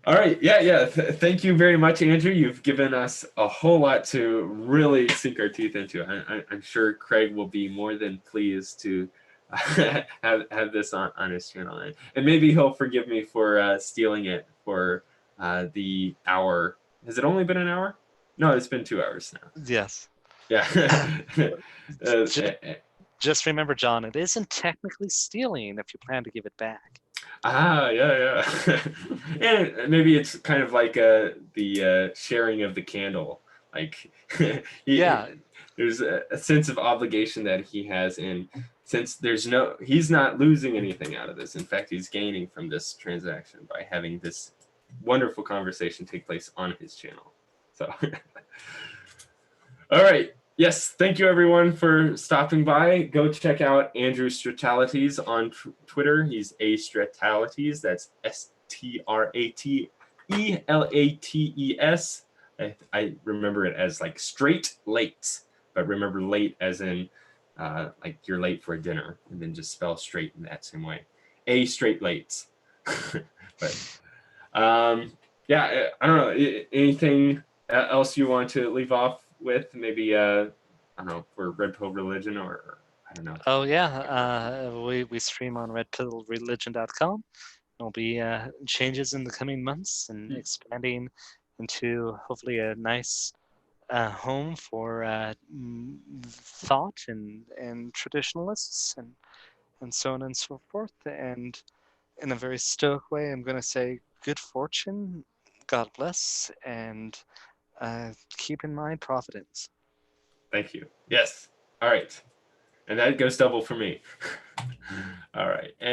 All right. Yeah, yeah. Thank you very much, Andrew. You've given us a whole lot to really sink our teeth into. I'm sure Craig will be more than pleased to have this on his channel, and maybe he'll forgive me for stealing it for the hour. Has it only been an hour? No, it's been 2 hours now. Yes. Yeah. Ju- Just remember, John, it isn't technically stealing if you plan to give it back. Yeah, yeah. And maybe it's kind of like the sharing of the candle. Like Yeah, there's a sense of obligation that he has, and since he's not losing anything out of this. In fact, he's gaining from this transaction by having this wonderful conversation take place on his channel. So, all right. Yes, thank you everyone for stopping by. Go check out Andrew Stratelates on Twitter. He's a Stratelates. That's Stratelates. I remember it as like straight late, but remember late as in like you're late for a dinner, and then just spell straight in that same way. A straight lates. But yeah, I don't know. Anything else you want to leave off with? Maybe I don't know, for Red Pill Religion, or I don't know. oh yeah, we stream on redpillreligion.com. There'll be changes in the coming months and expanding into hopefully a nice home for thought and traditionalists and so on and so forth. And in a very stoic way, I'm going to say good fortune, God bless, and keep in mind providence. Thank you. Yes. All right. And that goes double for me. All right.